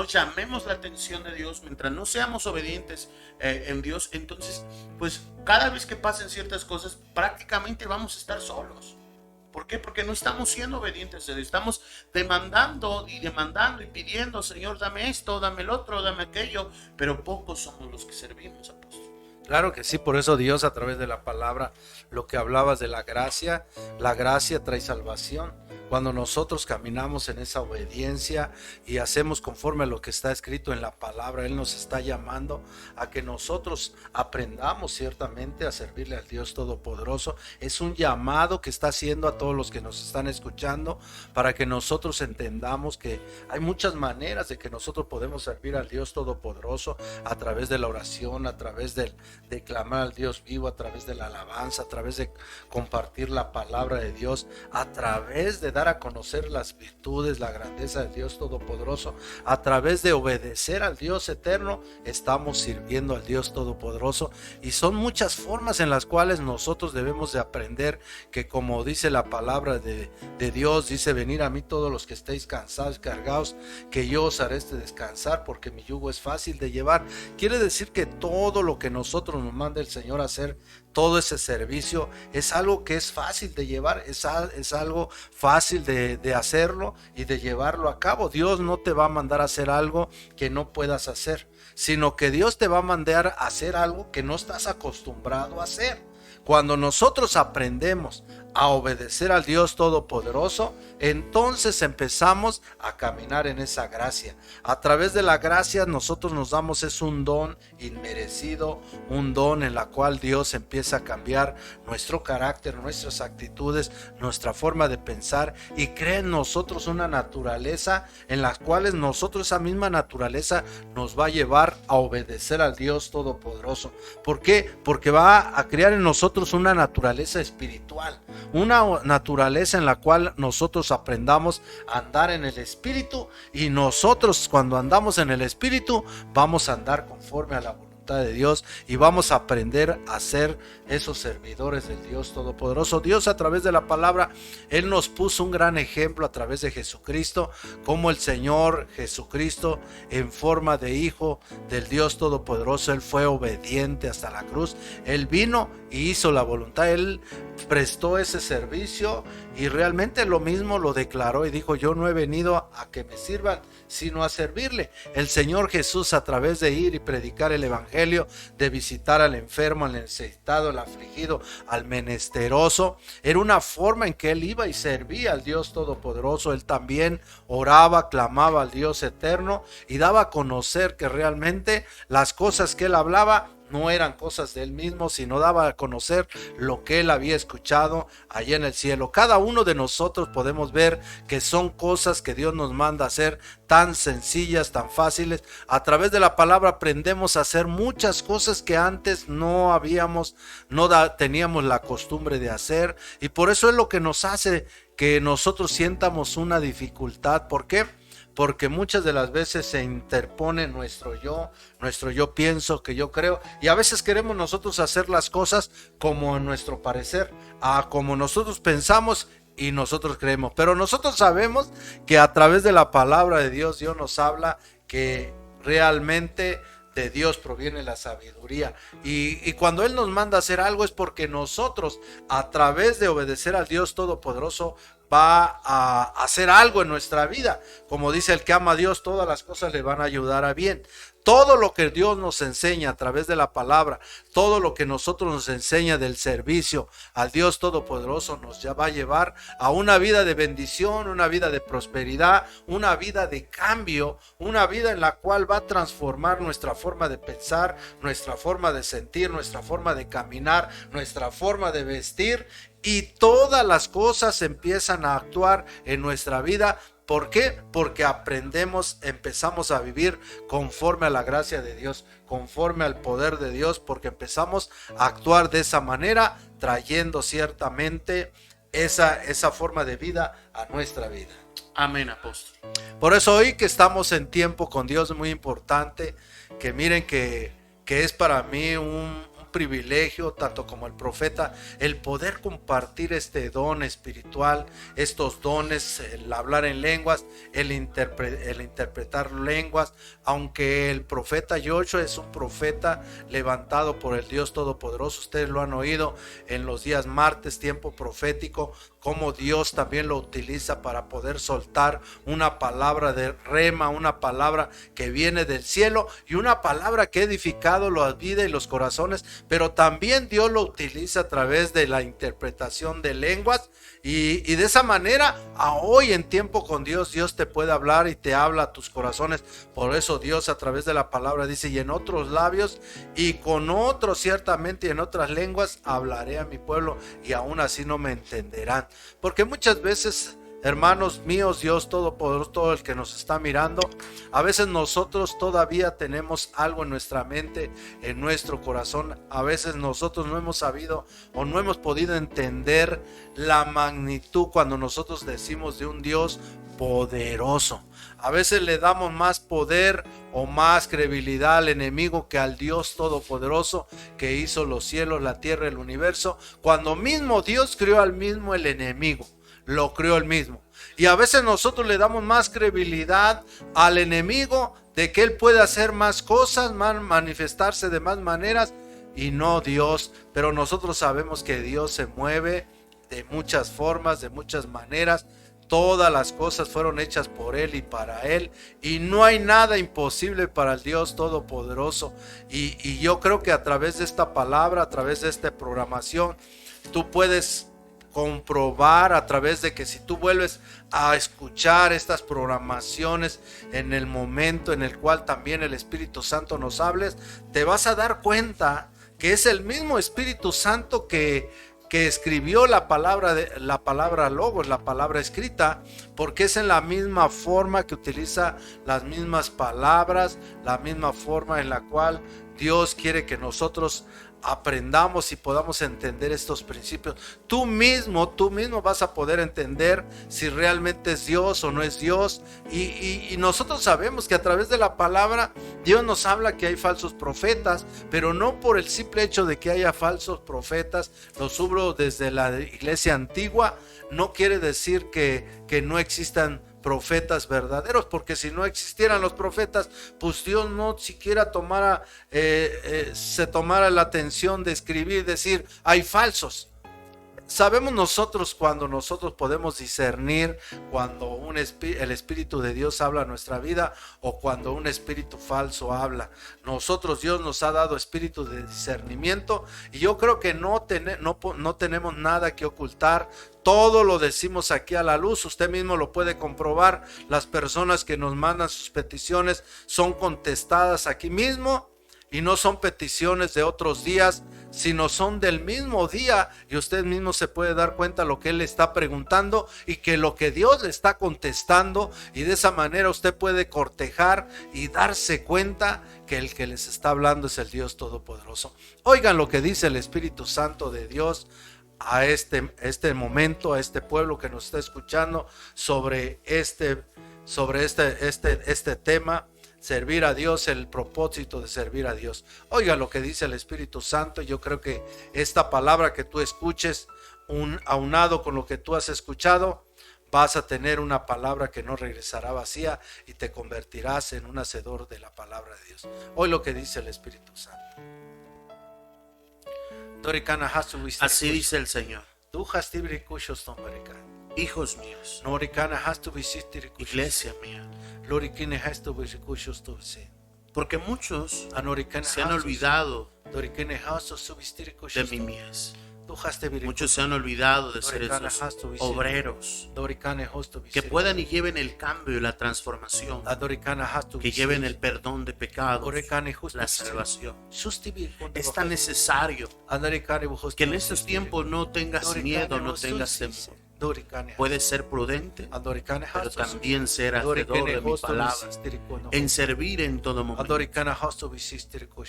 llamemos la atención de Dios, mientras no seamos obedientes en Dios, entonces pues cada vez que pasen ciertas cosas prácticamente vamos a estar solos. ¿Por qué? Porque no estamos siendo obedientes a Dios, estamos demandando y pidiendo, Señor, dame esto, dame el otro, dame aquello, pero pocos somos los que servimos, apóstol. Claro que sí, por eso Dios a través de la palabra, lo que hablabas de la gracia trae salvación. Cuando nosotros caminamos en esa obediencia y hacemos conforme a lo que está escrito en la palabra, Él nos está llamando a que nosotros aprendamos ciertamente a servirle al Dios Todopoderoso. Es un llamado que está haciendo a todos los que nos están escuchando para que nosotros entendamos que hay muchas maneras de que nosotros podemos servir al Dios Todopoderoso, a través de la oración, a través de clamar al Dios vivo, a través de la alabanza, a través de compartir la palabra de Dios, a través de dar a conocer las virtudes, la grandeza de Dios Todopoderoso. A través de obedecer al Dios eterno, estamos sirviendo al Dios Todopoderoso. Y son muchas formas en las cuales nosotros debemos de aprender que, como dice la palabra de Dios, dice: venid a mí todos los que estéis cansados y cargados, que yo os haré descansar, porque mi yugo es fácil de llevar. Quiere decir que todo lo que nosotros nos manda el Señor a hacer, todo ese servicio, es algo que es fácil de llevar, es algo fácil de hacerlo y de llevarlo a cabo. Dios no te va a mandar a hacer algo que no puedas hacer, sino que Dios te va a mandar a hacer algo que no estás acostumbrado a hacer. Cuando nosotros aprendemos a obedecer al Dios Todopoderoso, entonces empezamos a caminar en esa gracia. A través de la gracia nosotros nos damos, es un don inmerecido, un don en la cual Dios empieza a cambiar nuestro carácter, nuestras actitudes, nuestra forma de pensar, y crea en nosotros una naturaleza en la cual nosotros, esa misma naturaleza nos va a llevar a obedecer al Dios Todopoderoso. ¿Por qué? Porque va a crear en nosotros una naturaleza espiritual, una naturaleza en la cual nosotros aprendamos a andar en el Espíritu, y nosotros, cuando andamos en el Espíritu, vamos a andar conforme a la voluntad de Dios y vamos a aprender a ser esos servidores del Dios Todopoderoso. Dios, a través de la palabra, Él nos puso un gran ejemplo a través de Jesucristo, como el Señor Jesucristo, en forma de Hijo del Dios Todopoderoso, Él fue obediente hasta la cruz. Él vino y hizo la voluntad, Él prestó ese servicio, y realmente lo mismo lo declaró y dijo: yo no he venido a que me sirvan, sino a servirle. El Señor Jesús, a través de ir y predicar el evangelio, de visitar al enfermo, al necesitado, al afligido, al menesteroso, era una forma en que Él iba y servía al Dios Todopoderoso. Él también oraba, clamaba al Dios eterno y daba a conocer que realmente las cosas que Él hablaba no eran cosas de Él mismo, sino daba a conocer lo que Él había escuchado allá en el cielo. Cada uno de nosotros podemos ver que son cosas que Dios nos manda a hacer, tan sencillas, tan fáciles. A través de la palabra aprendemos a hacer muchas cosas que antes no teníamos la costumbre de hacer, y por eso es lo que nos hace que nosotros sientamos una dificultad. ¿Por qué? Porque muchas de las veces se interpone nuestro yo pienso, que yo creo, y a veces queremos nosotros hacer las cosas como en nuestro parecer, como nosotros pensamos y nosotros creemos. Pero nosotros sabemos que a través de la palabra de Dios, Dios nos habla que realmente de Dios proviene la sabiduría, y cuando Él nos manda a hacer algo es porque nosotros, a través de obedecer al Dios Todopoderoso, va a hacer algo en nuestra vida. Como dice: el que ama a Dios, todas las cosas le van a ayudar a bien. Todo lo que Dios nos enseña a través de la palabra, todo lo que nosotros nos enseña del servicio al Dios Todopoderoso, nos va a llevar a una vida de bendición, una vida de prosperidad, una vida de cambio, una vida en la cual va a transformar nuestra forma de pensar, nuestra forma de sentir, nuestra forma de caminar, nuestra forma de vestir, y todas las cosas empiezan a actuar en nuestra vida. ¿Por qué? Porque empezamos a vivir conforme a la gracia de Dios, conforme al poder de Dios, porque empezamos a actuar de esa manera, trayendo ciertamente esa forma de vida a nuestra vida. Amén, apóstol. Por eso hoy que estamos en tiempo con Dios, es muy importante que miren que es para mí un privilegio, tanto como el profeta, el poder compartir este don espiritual, estos dones, el hablar en lenguas, el interpretar lenguas. Aunque el profeta Joshua es un profeta levantado por el Dios Todopoderoso, ustedes lo han oído en los días martes, tiempo profético, cómo Dios también lo utiliza para poder soltar una palabra de rema, una palabra que viene del cielo, y una palabra que ha edificado la vida y los corazones. Pero también Dios lo utiliza a través de la interpretación de lenguas, y de esa manera, hoy en tiempo con Dios, Dios te puede hablar y te habla a tus corazones. Por eso Dios a través de la palabra dice: y en otros labios y con otros ciertamente y en otras lenguas hablaré a mi pueblo, y aún así no me entenderán. Porque muchas veces Hermanos míos, Dios Todopoderoso, todo el que nos está mirando, a veces nosotros todavía tenemos algo en nuestra mente, en nuestro corazón. A veces nosotros no hemos sabido o no hemos podido entender la magnitud cuando nosotros decimos de un Dios poderoso. A veces le damos más poder o más credibilidad al enemigo que al Dios Todopoderoso que hizo los cielos, la tierra, el universo, cuando mismo Dios creó al mismo el enemigo. Lo creó el mismo. Y a veces nosotros le damos más credibilidad al enemigo de que él puede hacer más cosas, manifestarse de más maneras, y no Dios. Pero nosotros sabemos que Dios se mueve de muchas formas, de muchas maneras. Todas las cosas fueron hechas por Él y para Él, y no hay nada imposible para el Dios Todopoderoso. Y yo creo que a través de esta palabra, a través de esta programación, tú puedes comprobar, a través de que si tú vuelves a escuchar estas programaciones en el momento en el cual también el Espíritu Santo nos hables, te vas a dar cuenta que es el mismo Espíritu Santo que escribió la palabra logos, la palabra escrita, porque es en la misma forma que utiliza las mismas palabras, la misma forma en la cual Dios quiere que nosotros aprendamos y podamos entender estos principios. Tú mismo vas a poder entender si realmente es Dios o no es Dios. Y nosotros sabemos que a través de la palabra Dios nos habla que hay falsos profetas, pero no por el simple hecho de que haya falsos profetas. Los hubo desde la iglesia antigua. No quiere decir que no existan profetas verdaderos, porque si no existieran los profetas, pues Dios no siquiera se tomara la atención de escribir, decir, hay falsos. Sabemos nosotros cuando nosotros podemos discernir cuando el Espíritu de Dios habla a nuestra vida o cuando un espíritu falso habla. Nosotros, Dios nos ha dado espíritu de discernimiento, y yo creo que no tenemos nada que ocultar. Todo lo decimos aquí a la luz. Usted mismo lo puede comprobar. Las personas que nos mandan sus peticiones son contestadas aquí mismo, y no son peticiones de otros días, sino son del mismo día, y usted mismo se puede dar cuenta lo que él le está preguntando y que lo que Dios le está contestando, y de esa manera usted puede cortejar y darse cuenta que el que les está hablando es el Dios Todopoderoso. Oigan lo que dice el Espíritu Santo de Dios a este momento, a este pueblo que nos está escuchando sobre este tema. Servir a Dios, el propósito de servir a Dios. Oiga lo que dice el Espíritu Santo. Yo creo que esta palabra que tú escuches, aunado con lo que tú has escuchado, vas a tener una palabra que no regresará vacía, y te convertirás en un hacedor de la palabra de Dios. Oye lo que dice el Espíritu Santo. Así dice el Señor. Hijos míos, iglesia mía, porque muchos se han olvidado de mi mies. Muchos se han olvidado de ser esos obreros que puedan y lleven el cambio y la transformación, que lleven el perdón de pecados, la salvación. Es tan necesario que en estos tiempos no tengas miedo, no tengas temor. Puedes ser prudente, pero también ser hacedor de mi palabra, en servir en todo momento.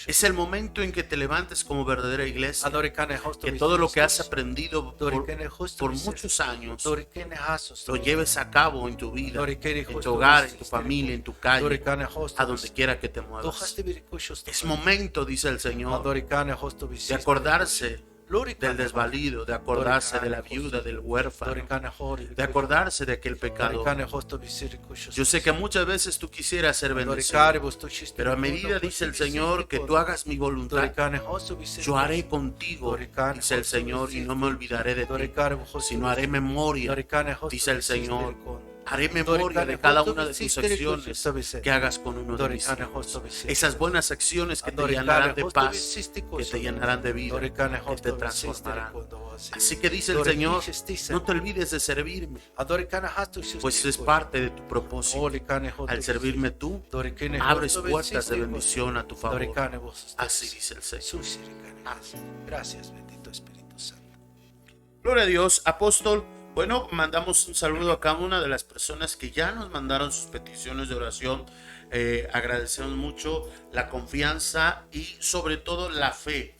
Es el momento en que te levantes como verdadera iglesia, que todo lo que has aprendido por muchos años lo lleves a cabo en tu vida, en tu hogar, en tu familia, en tu calle, a donde quiera que te muevas. Es momento, dice el Señor, de acordarse del desvalido, de acordarse de la viuda, del huérfano, de acordarse de aquel pecado. Yo sé que muchas veces tú quisieras ser bendecido, pero a medida, dice el Señor, que tú hagas mi voluntad, yo haré contigo, dice el Señor, y no me olvidaré de ti, sino haré memoria, dice el Señor. Haré memoria de cada una de tus acciones que hagas con uno de mis hijos. Esas buenas acciones que te llenarán de paz, que te llenarán de vida, que te transformarán. Así que dice el Señor, no te olvides de servirme, pues es parte de tu propósito. Al servirme tú, abres puertas de bendición a tu favor. Así dice el Señor. Gracias, bendito Espíritu Santo. Gloria a Dios. Apóstol, Bueno, mandamos un saludo a cada una de las personas que ya nos mandaron sus peticiones de oración. Agradecemos mucho la confianza y sobre todo la fe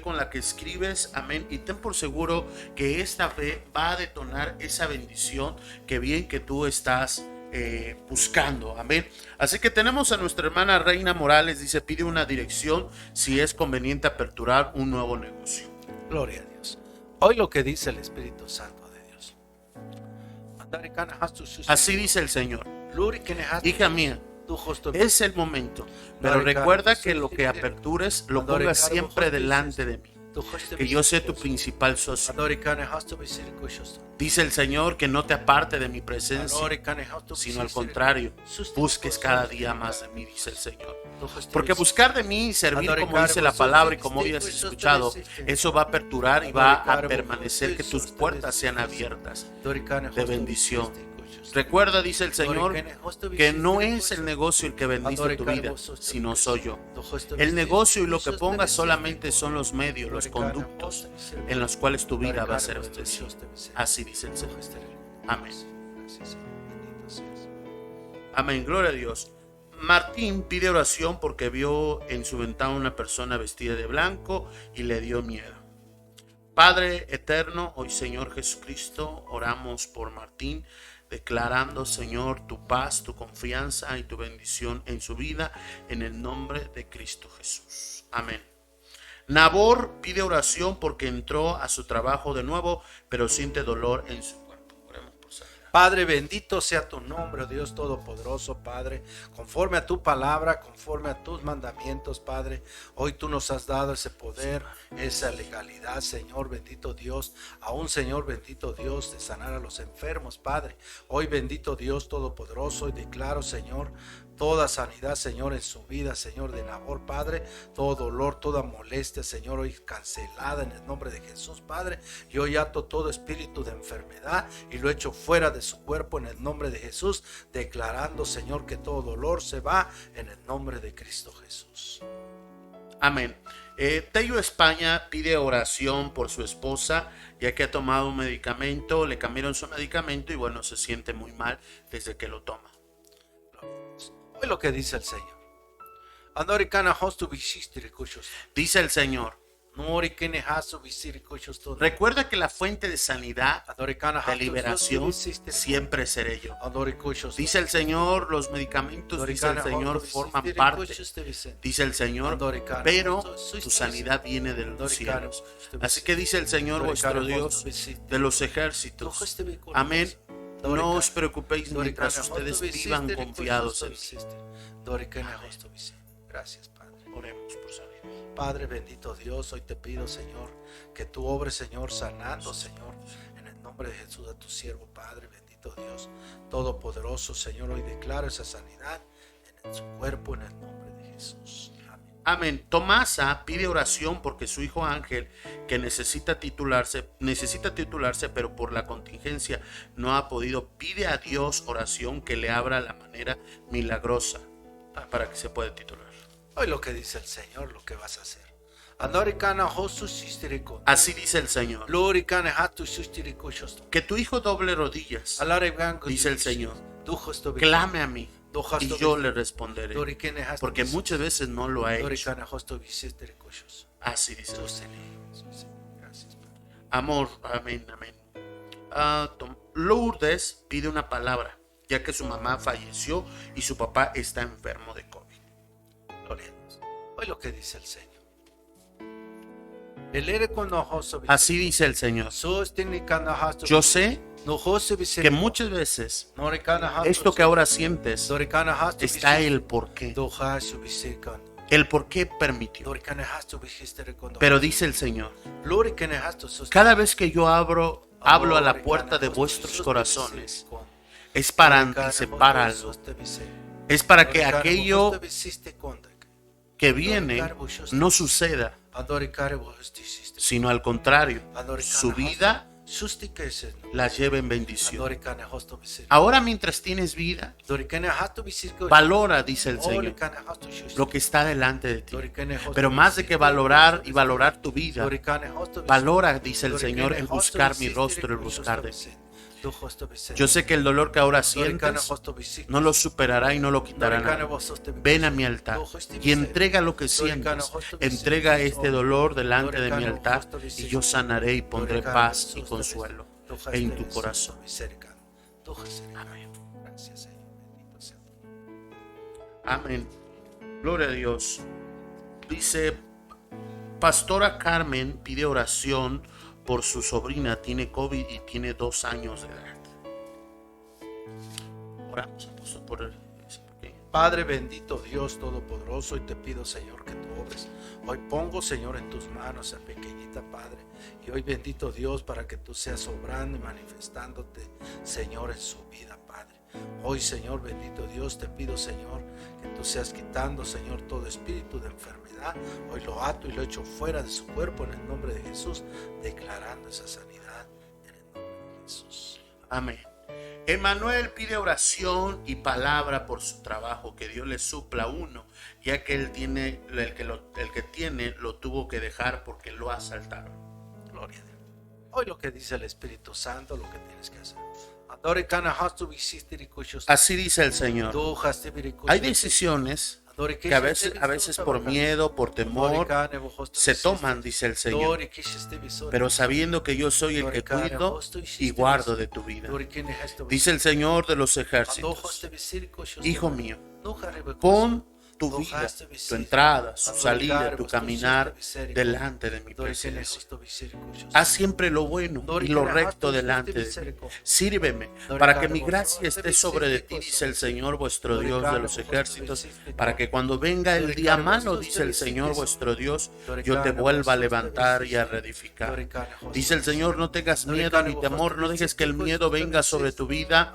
con la que escribes, amén, y ten por seguro que esta fe va a detonar esa bendición que bien que tú estás buscando, amén. Así que tenemos a nuestra hermana Reina Morales, dice, pide una dirección si es conveniente aperturar un nuevo negocio. Gloria a Dios. Hoy lo que dice el Espíritu Santo de Dios. Así dice el Señor. Hija mía, es el momento, pero recuerda que lo que apertures lo pongas siempre delante de mí, que yo sea tu principal socio. Dice el Señor que no te aparte de mi presencia, sino al contrario, busques cada día más de mí, dice el Señor. Porque buscar de mí y servir como dice la palabra y como hoy has escuchado, eso va a aperturar y va a permanecer que tus puertas sean abiertas de bendición. Recuerda, dice el Señor, que no es el negocio el que bendice tu vida, sino soy yo. El negocio y lo que pongas solamente son los medios, los conductos en los cuales tu vida va a ser bendecida. Así dice el Señor. Amén. Amén, gloria a Dios. Martín pide oración porque vio en su ventana una persona vestida de blanco y le dio miedo. Padre eterno, hoy Señor Jesucristo, oramos por Martín, declarando, Señor, tu paz, tu confianza y tu bendición en su vida, en el nombre de Cristo Jesús. Amén. Nabor pide oración porque entró a su trabajo de nuevo, pero siente dolor en su cuerpo. Oremos por sanidad. Padre, bendito sea tu nombre, oh Dios Todopoderoso, Padre, conforme a tu palabra, conforme a tus mandamientos, Padre. Hoy tú nos has dado ese poder, esa legalidad, Señor, bendito Dios, aún, Señor, bendito Dios, de sanar a los enfermos, Padre. Hoy, bendito Dios Todopoderoso, y declaro, Señor, toda sanidad, Señor, en su vida, Señor, de Nabor, Padre. Todo dolor, toda molestia, Señor, hoy cancelada en el nombre de Jesús, Padre. Y hoy ato todo espíritu de enfermedad y lo echo fuera de su cuerpo en el nombre de Jesús, declarando, Señor, que todo dolor se va en el nombre de Cristo Jesús. Amén. Tello España pide oración por su esposa, ya que ha tomado un medicamento, le cambiaron su medicamento y bueno, se siente muy mal desde que lo toma. Hoy lo que dice el Señor. Dice el Señor. Recuerda que la fuente de sanidad, de liberación, siempre seré yo. Dice el Señor, los medicamentos, dice el Señor, forman parte, dice el Señor, pero tu sanidad viene de los cielos. Así que dice el Señor vuestro Dios de los ejércitos. Amén. No os preocupéis mientras ustedes vivan confiados en mí. Gracias, Padre. Oremos por sanidad. Padre bendito Dios, hoy te pido, Señor, que tú obres, Señor, sanando, Señor, en el nombre de Jesús, a tu siervo, Padre bendito Dios, todopoderoso, Señor. Hoy declaro esa sanidad en su cuerpo, en el nombre de Jesús. Amén. Tomasa pide oración porque su hijo Ángel, que necesita titularse, pero por la contingencia no ha podido, pide a Dios oración que le abra la manera milagrosa para que se pueda titular. Hoy lo que dice el Señor, lo que vas a hacer. Así dice el Señor. Que tu hijo doble rodillas, dice el Señor. Clame a mí y yo le responderé, porque muchas veces no lo ha hecho. Así dice el Señor. Amor, amén, amén. Lourdes pide una palabra, ya que su mamá falleció y su papá está enfermo de COVID. Gloria a Dios. Hoy lo que dice el Señor. Así dice el Señor. Yo sé que muchas veces esto que ahora sientes está el porqué. El porqué permitió. Pero dice el Señor, cada vez que yo hablo a la puerta de vuestros corazones, es para anticipar algo. Es para que aquello que viene no suceda, sino al contrario, su vida la lleva en bendición. Ahora, mientras tienes vida, valora, dice el Señor, lo que está delante de ti. Pero más de que valorar tu vida, valora, dice el Señor, el buscar mi rostro, el buscar de mí. Yo sé que el dolor que ahora sientes no lo superará y no lo quitará nada. Ven a mi altar y entrega lo que sientes. Entrega este dolor delante de mi altar y yo sanaré y pondré paz y consuelo en tu corazón. Amén. Amén. Gloria a Dios. Dice, Pastora Carmen pide oración por su sobrina, tiene COVID y tiene 2 años de edad. Oramos, apóstol, por él. Padre bendito, Dios todopoderoso, y te pido, Señor, que tú obres. Hoy pongo, Señor, en tus manos a pequeñita, Padre, y hoy, bendito Dios, para que tú seas obrando y manifestándote, Señor, en su vida, Padre. Hoy, Señor, bendito Dios, te pido, Señor, que tú seas quitando, Señor, todo espíritu de enfermedad. Hoy lo ato y lo echo fuera de su cuerpo en el nombre de Jesús, declarando esa sanidad en el nombre de Jesús. Amén. Emanuel pide oración y palabra por su trabajo, que Dios le supla uno, ya que él tiene, el que tiene lo tuvo que dejar porque lo asaltaron. Gloria a Dios. Hoy lo que dice el Espíritu Santo, lo que tienes que hacer. Así dice el Señor. Hay decisiones que a veces por miedo, por temor, se toman, dice el Señor, pero sabiendo que yo soy el que cuido y guardo de tu vida. Dice el Señor de los ejércitos, hijo mío, pon tu vida, tu entrada, su salida, tu caminar delante de mi presencia. Haz siempre lo bueno y lo recto delante de mí. Sírveme para que mi gracia esté sobre de ti, dice el Señor vuestro Dios de los ejércitos, para que cuando venga el día malo, dice el Señor vuestro Dios, yo te vuelva a levantar y a reedificar. Dice el Señor, no tengas miedo ni temor, no dejes que el miedo venga sobre tu vida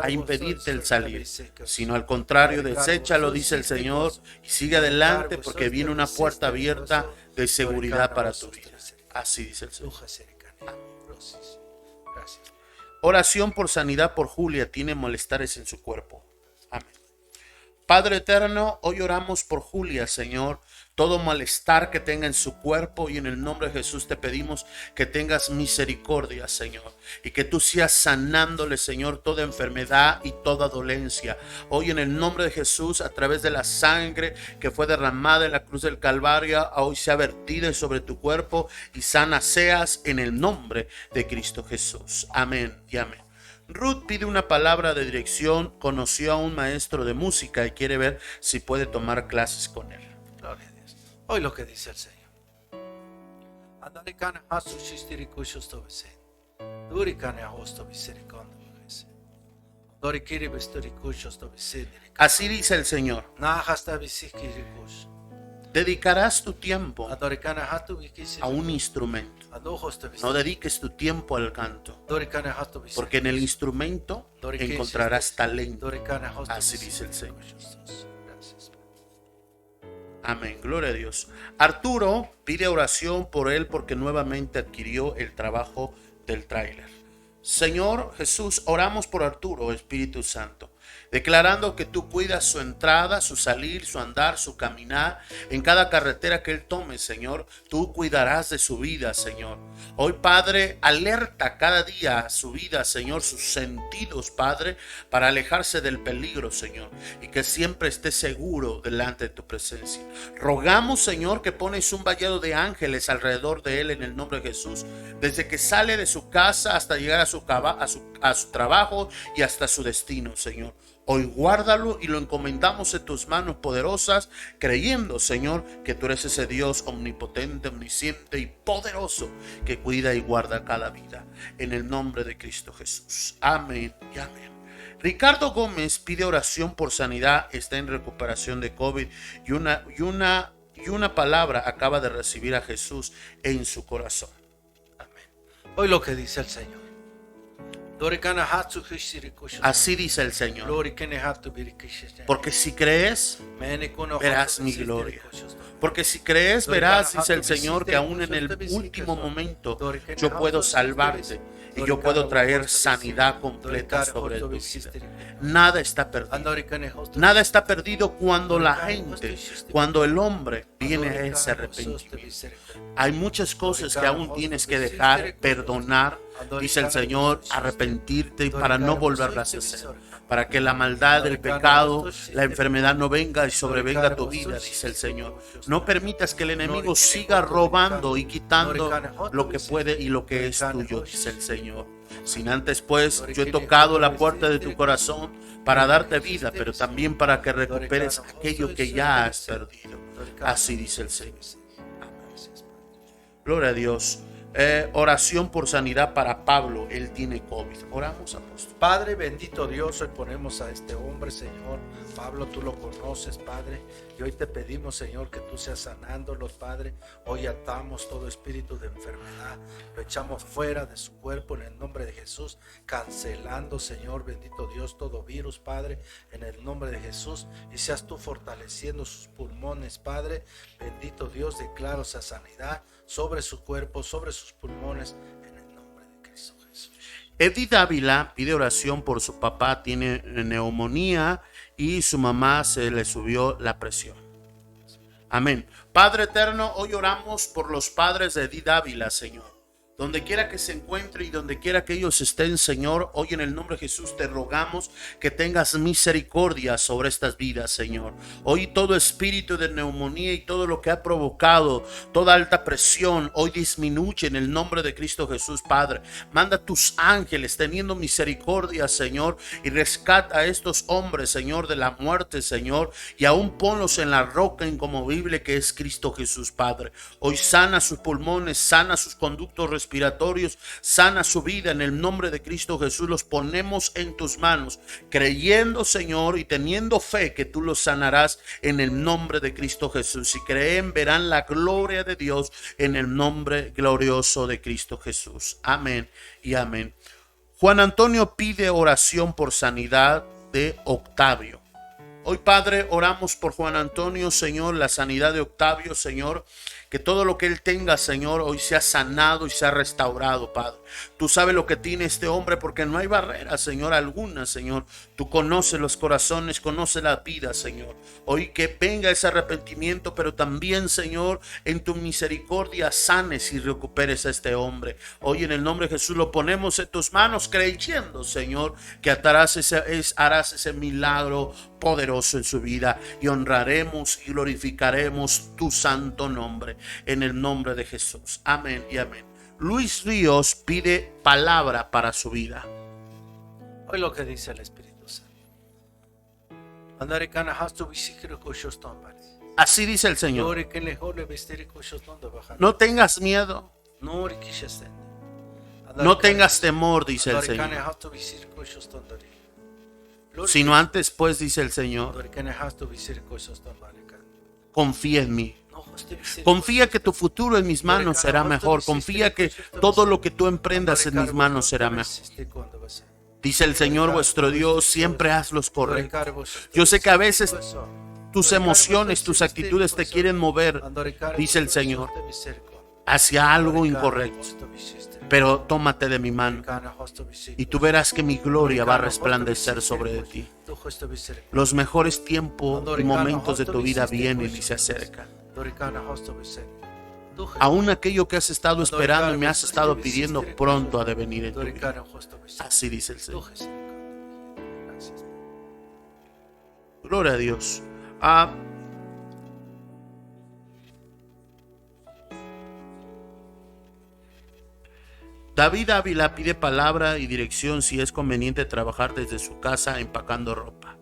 a impedirte el salir, sino al contrario, deséchalo, dice el Señor, y sigue adelante porque viene una puerta abierta de seguridad para tu vida. Así dice el Señor. Oración por sanidad por Julia, tiene malestares en su cuerpo. Amén. Padre eterno, hoy oramos por Julia, Señor, todo malestar que tenga en su cuerpo, y en el nombre de Jesús te pedimos que tengas misericordia, Señor, y que tú seas sanándole, Señor, toda enfermedad y toda dolencia. Hoy en el nombre de Jesús, a través de la sangre que fue derramada en la cruz del Calvario, hoy sea vertida sobre tu cuerpo y sana seas en el nombre de Cristo Jesús. Amén y amén. Ruth pide una palabra de dirección, conoció a un maestro de música y quiere ver si puede tomar clases con él. Gloria a Dios. Hoy lo que dice el Señor. Así dice el Señor. Dedicarás tu tiempo a un instrumento. No dediques tu tiempo al canto, porque en el instrumento encontrarás talento. Así dice el Señor. Amén, gloria a Dios. Arturo pide oración por él porque nuevamente adquirió el trabajo del tráiler. Señor Jesús, oramos por Arturo, Espíritu Santo, declarando que tú cuidas su entrada, su salir, su andar, su caminar, en cada carretera que él tome, Señor, tú cuidarás de su vida, Señor. Hoy, Padre, alerta cada día su vida, Señor, sus sentidos, Padre, para alejarse del peligro, Señor, y que siempre esté seguro delante de tu presencia. Rogamos, Señor, que pones un vallado de ángeles alrededor de él en el nombre de Jesús, desde que sale de su casa hasta llegar a su trabajo y hasta su destino, Señor. Hoy guárdalo y lo encomendamos en tus manos poderosas, creyendo, Señor, que tú eres ese Dios omnipotente, omnisciente y poderoso que cuida y guarda cada vida. En el nombre de Cristo Jesús. Amén y amén. Ricardo Gómez pide oración por sanidad, está en recuperación de COVID y una palabra acaba de recibir a Jesús en su corazón. Amén. Hoy lo que dice el Señor. Así dice el Señor. Porque si crees, verás mi gloria. Porque si crees, verás, dice el Señor, que aún en el último momento yo puedo salvarte y yo puedo traer sanidad completa sobre tu vida. Nada está perdido. Nada está perdido cuando la gente, cuando el hombre viene a ese arrepentimiento. Hay muchas cosas que aún tienes que dejar, perdonar, dice el Señor, arrepentirte arrepentirte y para no volverlas a hacer. Para que la maldad, el pecado, la enfermedad no venga y sobrevenga a tu vida, dice el Señor. No permitas que el enemigo siga robando y quitando lo que puede y lo que es tuyo, dice el Señor. Sin antes, pues, yo he tocado la puerta de tu corazón para darte vida, pero también para que recuperes aquello que ya has perdido. Así dice el Señor. Gloria a Dios. Oración por sanidad para Pablo. Él tiene COVID. Oramos, apóstol. Padre, bendito Dios, hoy ponemos a este hombre, Señor. Pablo, tú lo conoces, Padre. Y hoy te pedimos, Señor, que tú seas sanándolos, Padre. Hoy atamos todo espíritu de enfermedad. Lo echamos fuera de su cuerpo en el nombre de Jesús. Cancelando, Señor, bendito Dios, todo virus, Padre, en el nombre de Jesús. Y seas tú fortaleciendo sus pulmones, Padre. Bendito Dios, declaro esa sanidad sobre su cuerpo, sobre sus pulmones, en el nombre de Cristo Jesús. Edith Ávila pide oración por su papá, tiene neumonía y su mamá se le subió la presión. Amén. Padre eterno, hoy oramos por los padres de Edith Ávila, Señor. Donde quiera que se encuentre y donde quiera que ellos estén, Señor, hoy en el nombre de Jesús te rogamos que tengas misericordia sobre estas vidas, Señor. Hoy todo espíritu de neumonía y todo lo que ha provocado, toda alta presión, hoy disminuye en el nombre de Cristo Jesús, Padre. Manda tus ángeles teniendo misericordia, Señor, y rescata a estos hombres, Señor, de la muerte, Señor, y aún ponlos en la roca inconmovible que es Cristo Jesús, Padre. Hoy sana sus pulmones, sana sus conductos respiratorios, sana su vida en el nombre de Cristo Jesús. Los ponemos en tus manos, creyendo, Señor, y teniendo fe que tú los sanarás en el nombre de Cristo Jesús. Si creen, verán la gloria de Dios en el nombre glorioso de Cristo Jesús. Amén y amén. Juan Antonio pide oración por sanidad de Octavio. Hoy, Padre, oramos por Juan Antonio, Señor, la sanidad de Octavio, Señor. Que todo lo que él tenga, Señor, hoy sea sanado y sea restaurado, Padre. Tú sabes lo que tiene este hombre porque no hay barrera, Señor, alguna, Señor. Tú conoces los corazones, conoces la vida, Señor. Hoy que venga ese arrepentimiento, pero también, Señor, en tu misericordia sanes y recuperes a este hombre. Hoy en el nombre de Jesús lo ponemos en tus manos, creyendo, Señor, que harás ese milagro poderoso en su vida y honraremos y glorificaremos tu santo nombre en el nombre de Jesús. Amén y amén. Luis Ríos pide palabra para su vida. Hoy lo que dice el Espíritu Santo. Así dice el Señor. No tengas miedo. No tengas temor, dice el Señor. Sino antes, pues, dice el Señor, confía en mí. Confía que tu futuro en mis manos será mejor. Confía que todo lo que tú emprendas en mis manos será mejor. Dice el Señor vuestro Dios, siempre haz los correctos. Yo sé que a veces tus emociones, tus actitudes te quieren mover, dice el Señor, hacia algo incorrecto. Pero tómate de mi mano y tú verás que mi gloria va a resplandecer sobre ti. Los mejores tiempos y momentos de tu vida vienen y se acercan. Aún aquello que has estado esperando y me has estado pidiendo pronto ha de venir en tu vida. Así dice el Señor. Gloria a Dios. David Ávila pide palabra y dirección si es conveniente trabajar desde su casa empacando ropa.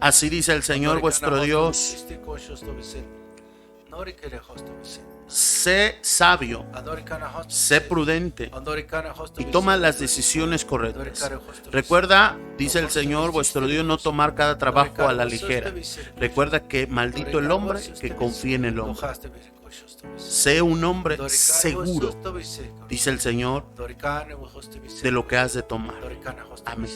Así dice el Señor vuestro Dios. Sé sabio, sé prudente y toma las decisiones correctas. Recuerda, dice el Señor vuestro Dios, no tomar cada trabajo a la ligera. Recuerda que maldito el hombre que confía en el hombre. Sé un hombre seguro, dice el Señor, de lo que has de tomar. Amén.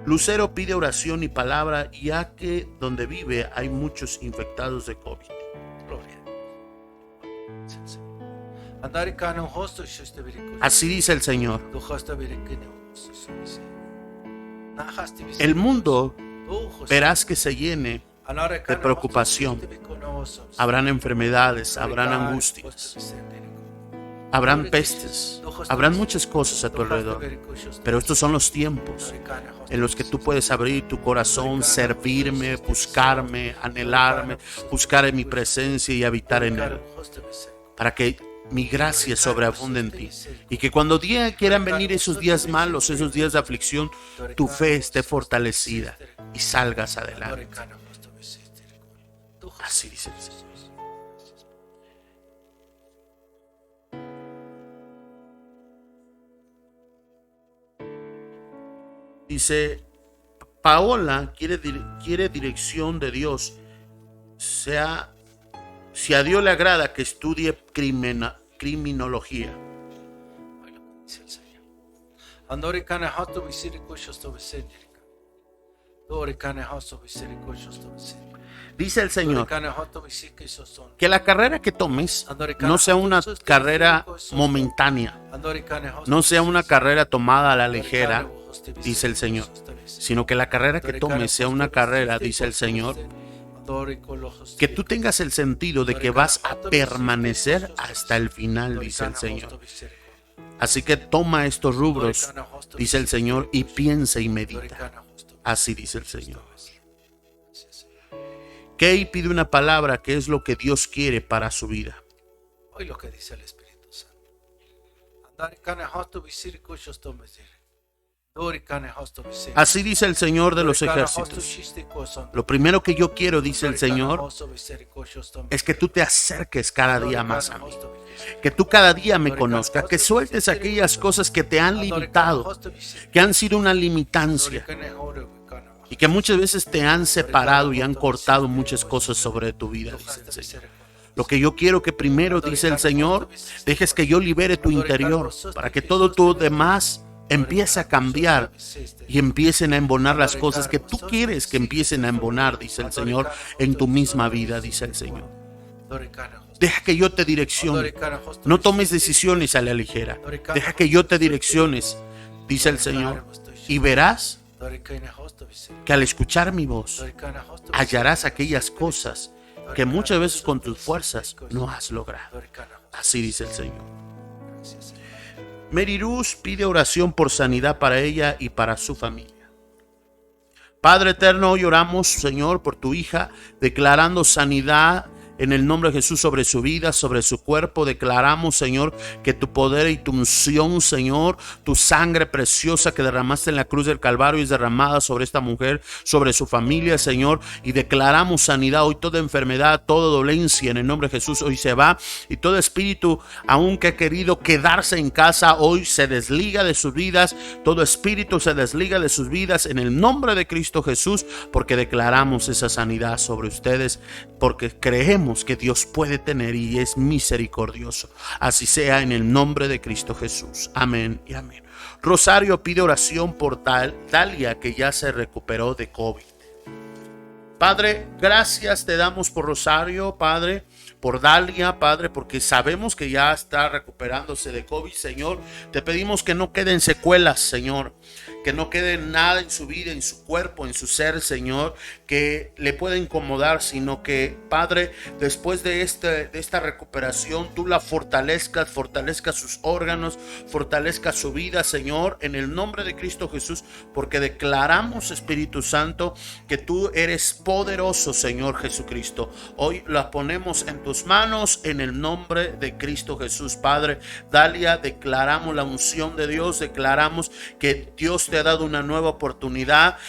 Lucero pide oración y palabra, ya que donde vive hay muchos infectados de COVID. Así dice el Señor. El mundo verás que se llene de preocupación. Habrán enfermedades, habrán angustias, habrán pestes, habrán muchas cosas a tu alrededor. Pero estos son los tiempos en los que tú puedes abrir tu corazón, servirme, buscarme, anhelarme, buscar en mi presencia y habitar en él, para que mi gracia sobreabunde en ti, y que cuando quieran venir esos días malos, esos días de aflicción, tu fe esté fortalecida y salgas adelante. Así dice el Señor. Dice, Paola quiere dirección de Dios. Si a Dios le agrada que estudie criminología. Dice el Señor que la carrera que tomes no sea una carrera momentánea, no sea una carrera tomada a la ligera, dice el Señor, sino que la carrera que tomes sea una carrera, dice el Señor, que tú tengas el sentido de que vas a permanecer hasta el final, dice el Señor. Así que toma estos rubros, dice el Señor, y piensa y medita. Así dice el Señor. Kay pide una palabra que es lo que Dios quiere para su vida. Hoy lo que dice el Espíritu Santo. Así dice el Señor de los ejércitos. Lo primero que yo quiero, dice el Señor, es que tú te acerques cada día más a mí, que tú cada día me conozcas, que sueltes aquellas cosas que te han limitado, que han sido una limitancia y que muchas veces te han separado y han cortado muchas cosas sobre tu vida, dice el Señor. Lo que yo quiero que primero, dice el Señor, dejes que yo libere tu interior para que todo tu demás empiece a cambiar y empiecen a embonar las cosas que tú quieres que empiecen a embonar, dice el Señor, en tu misma vida, dice el Señor. Deja que yo te direccione. No tomes decisiones a la ligera. Deja que yo te direcciones, dice el Señor, y verás que al escuchar mi voz hallarás aquellas cosas que muchas veces con tus fuerzas no has logrado. Así dice el Señor. Mary Luz pide oración por sanidad para ella y para su familia. Padre eterno, hoy oramos, Señor, por tu hija, declarando sanidad en el nombre de Jesús sobre su vida, sobre su cuerpo. Declaramos, Señor, que tu poder y tu unción, Señor, tu sangre preciosa que derramaste en la cruz del Calvario es derramada sobre esta mujer, sobre su familia, Señor, y declaramos sanidad. Hoy toda enfermedad, toda dolencia en el nombre de Jesús hoy se va, y todo espíritu aún que ha querido quedarse en casa hoy se desliga de sus vidas. Todo espíritu se desliga de sus vidas en el nombre de Cristo Jesús, porque declaramos esa sanidad sobre ustedes, porque creemos que Dios puede tener y es misericordioso. Así sea en el nombre de Cristo Jesús. Amén y amén. Rosario pide oración por Dalia, que ya se recuperó de COVID. Padre, gracias te damos por Rosario, Padre, por Dalia, Padre, porque sabemos que ya está recuperándose de COVID, Señor. Te pedimos que no queden secuelas, Señor, que no quede nada en su vida, en su cuerpo, en su ser, Señor, que le pueda incomodar, sino que, Padre, después de esta recuperación, tú la fortalezca sus órganos, fortalezca su vida, Señor, en el nombre de Cristo Jesús, porque declaramos, Espíritu Santo, que tú eres poderoso, Señor Jesucristo. Hoy la ponemos en tus manos, en el nombre de Cristo Jesús, Padre. Dalia, declaramos la unción de Dios, declaramos que Dios te ha dado una nueva oportunidad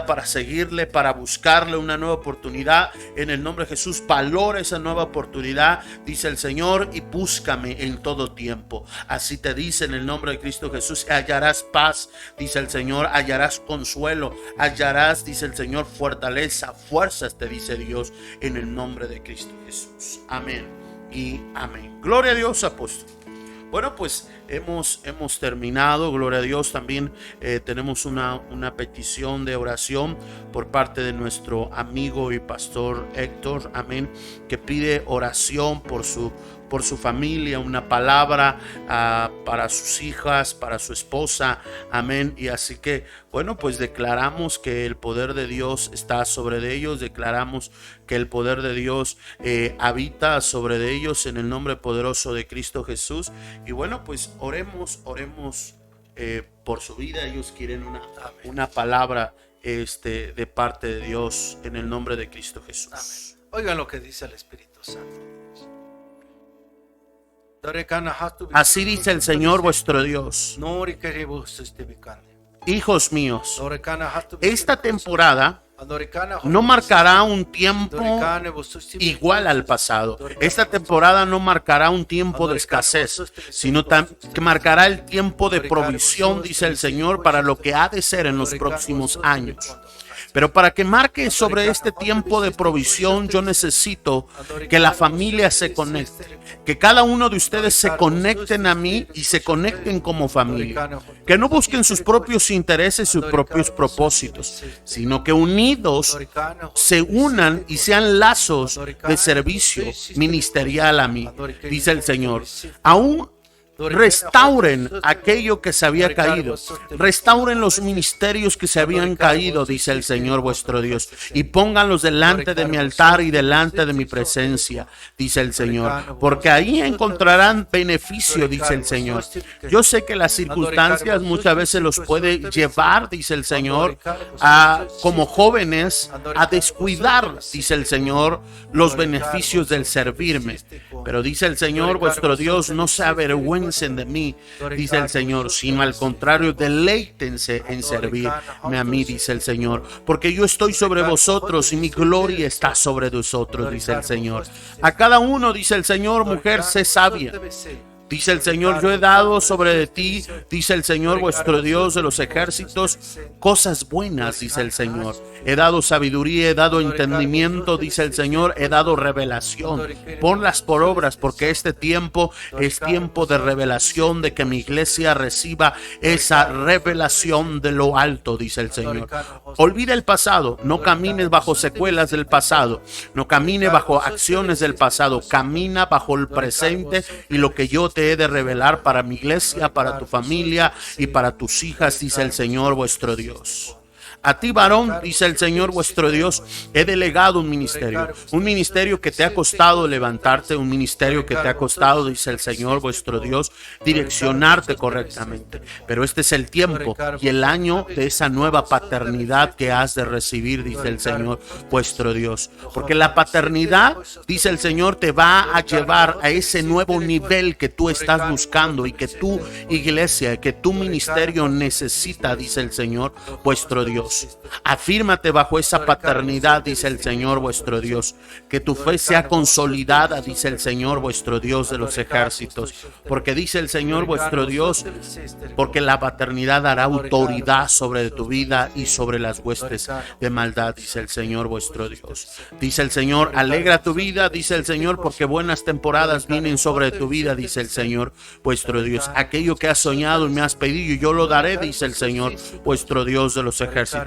para seguirle, para buscarle, una nueva oportunidad en el nombre de Jesús. Valora esa nueva oportunidad, dice el Señor, y búscame en todo tiempo. Así te dice en el nombre de Cristo Jesús. Hallarás paz, dice el Señor, hallarás consuelo, hallarás, dice el Señor, fortaleza, fuerzas, te dice Dios, en el nombre de Cristo Jesús. Amén y amén. Gloria a Dios, apóstol. Bueno, pues hemos terminado, gloria a Dios. También tenemos una petición de oración por parte de nuestro amigo y pastor Héctor, amén, que pide oración por su familia, una palabra para sus hijas, para su esposa, amén. Y así que, bueno, pues declaramos que el poder de Dios está sobre de ellos, declaramos que el poder de Dios habita sobre de ellos en el nombre poderoso de Cristo Jesús. Y bueno, pues oremos por su vida. Ellos quieren una palabra de parte de Dios en el nombre de Cristo Jesús. Amén. Oigan lo que dice el Espíritu Santo. Así dice el Señor vuestro Dios. Hijos míos, esta temporada no marcará un tiempo igual al pasado. Esta temporada no marcará un tiempo de escasez, sino que marcará el tiempo de provisión, dice el Señor, para lo que ha de ser en los próximos años. Pero para que marque sobre este tiempo de provisión, yo necesito que la familia se conecte, que cada uno de ustedes se conecten a mí y se conecten como familia, que no busquen sus propios intereses y sus propios propósitos, sino que unidos se unan y sean lazos de servicio ministerial a mí, dice el Señor. Aún restauren aquello que se había caído, restauren los ministerios que se habían caído, dice el Señor vuestro Dios, y pónganlos delante de mi altar y delante de mi presencia, dice el Señor, porque ahí encontrarán beneficio, dice el Señor. Yo sé que las circunstancias muchas veces los puede llevar, dice el Señor, como jóvenes a descuidar, dice el Señor, los beneficios del servirme, pero dice el Señor vuestro Dios, no se avergüencen de mí, dice el Señor, sino al contrario, deleítense en servirme a mí, dice el Señor, porque yo estoy sobre vosotros y mi gloria está sobre vosotros, dice el Señor. A cada uno, dice el Señor, mujer, sé sabia. Dice el Señor, yo he dado sobre de ti, dice el Señor vuestro Dios de los ejércitos, cosas buenas, dice el Señor. He dado sabiduría, he dado entendimiento, dice el Señor, he dado revelación. Ponlas por obras, porque este tiempo es tiempo de revelación, de que mi iglesia reciba esa revelación de lo alto, dice el Señor. Olvida el pasado, no camines bajo secuelas del pasado, no camine bajo acciones del pasado, camina bajo el presente y lo que yo te he de revelar para mi iglesia, para tu familia y para tus hijas, dice el Señor vuestro Dios. A ti, varón, dice el Señor vuestro Dios, he delegado un ministerio que te ha costado levantarte, un ministerio que te ha costado, dice el Señor vuestro Dios, direccionarte correctamente. Pero este es el tiempo y el año de esa nueva paternidad que has de recibir, dice el Señor vuestro Dios. Porque la paternidad, dice el Señor, te va a llevar a ese nuevo nivel que tú estás buscando y que tu iglesia, que tu ministerio necesita, dice el Señor vuestro Dios. Afírmate bajo esa paternidad, dice el Señor vuestro Dios. Que tu fe sea consolidada, dice el Señor vuestro Dios de los ejércitos. Porque dice el Señor vuestro Dios, porque la paternidad dará autoridad sobre tu vida y sobre las huestes de maldad, dice el Señor vuestro Dios. Dice el Señor, alegra tu vida, dice el Señor, porque buenas temporadas vienen sobre tu vida, dice el Señor vuestro Dios. Aquello que has soñado y me has pedido, yo lo daré, dice el Señor vuestro Dios de los ejércitos.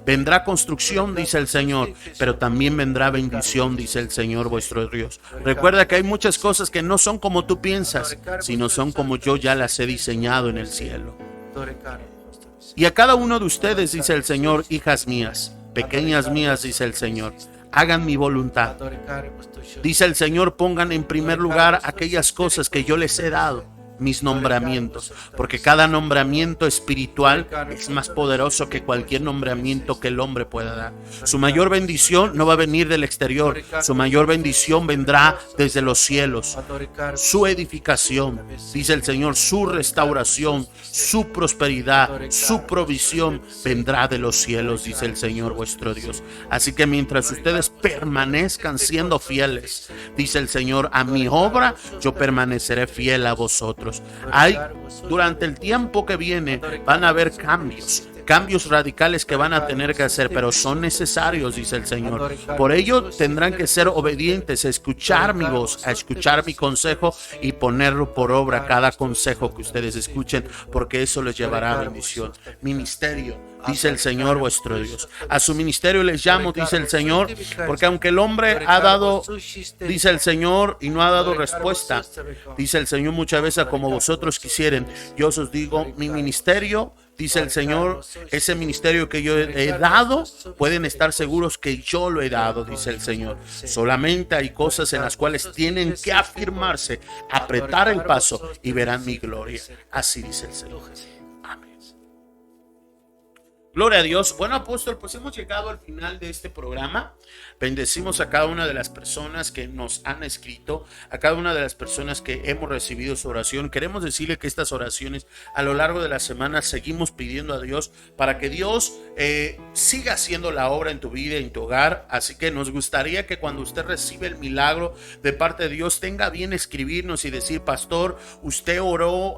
Vendrá construcción, dice el Señor, pero también vendrá bendición, dice el Señor vuestro Dios. Recuerda que hay muchas cosas que no son como tú piensas, sino son como yo ya las he diseñado en el cielo. Y a cada uno de ustedes, dice el Señor, hijas mías, pequeñas mías, dice el Señor, hagan mi voluntad. Dice el Señor, pongan en primer lugar aquellas cosas que yo les he dado, mis nombramientos, porque cada nombramiento espiritual es más poderoso que cualquier nombramiento que el hombre pueda dar. Su mayor bendición no va a venir del exterior, su mayor bendición vendrá desde los cielos. Su edificación, dice el Señor, su restauración, su prosperidad, su provisión vendrá de los cielos, dice el Señor vuestro Dios. Así que mientras ustedes permanezcan siendo fieles, dice el Señor, a mi obra, yo permaneceré fiel a vosotros. Durante el tiempo que viene van a haber cambios, cambios radicales que van a tener que hacer, pero son necesarios, dice el Señor. Por ello tendrán que ser obedientes, a escuchar mi voz, a escuchar mi consejo y ponerlo por obra cada consejo que ustedes escuchen, porque eso les llevará a bendición. Ministerio, dice el Señor vuestro Dios. A su ministerio les llamo, dice el Señor, porque aunque el hombre ha dado, dice el Señor, y no ha dado respuesta, dice el Señor muchas veces como vosotros quisieren, yo os digo, mi ministerio, dice el Señor, ese ministerio que yo he dado, pueden estar seguros que yo lo he dado, dice el Señor. Solamente hay cosas en las cuales tienen que afirmarse, apretar el paso y verán mi gloria. Así dice el Señor. Amén. Gloria a Dios. Bueno, apóstol, pues hemos llegado al final de este programa. Bendecimos a cada una de las personas que nos han escrito, a cada una de las personas que hemos recibido su oración. Queremos decirle que estas oraciones a lo largo de la semana seguimos pidiendo a Dios para que Dios siga haciendo la obra en tu vida, en tu hogar. Así que nos gustaría que cuando usted recibe el milagro de parte de Dios, tenga bien escribirnos y decir: pastor, usted oró,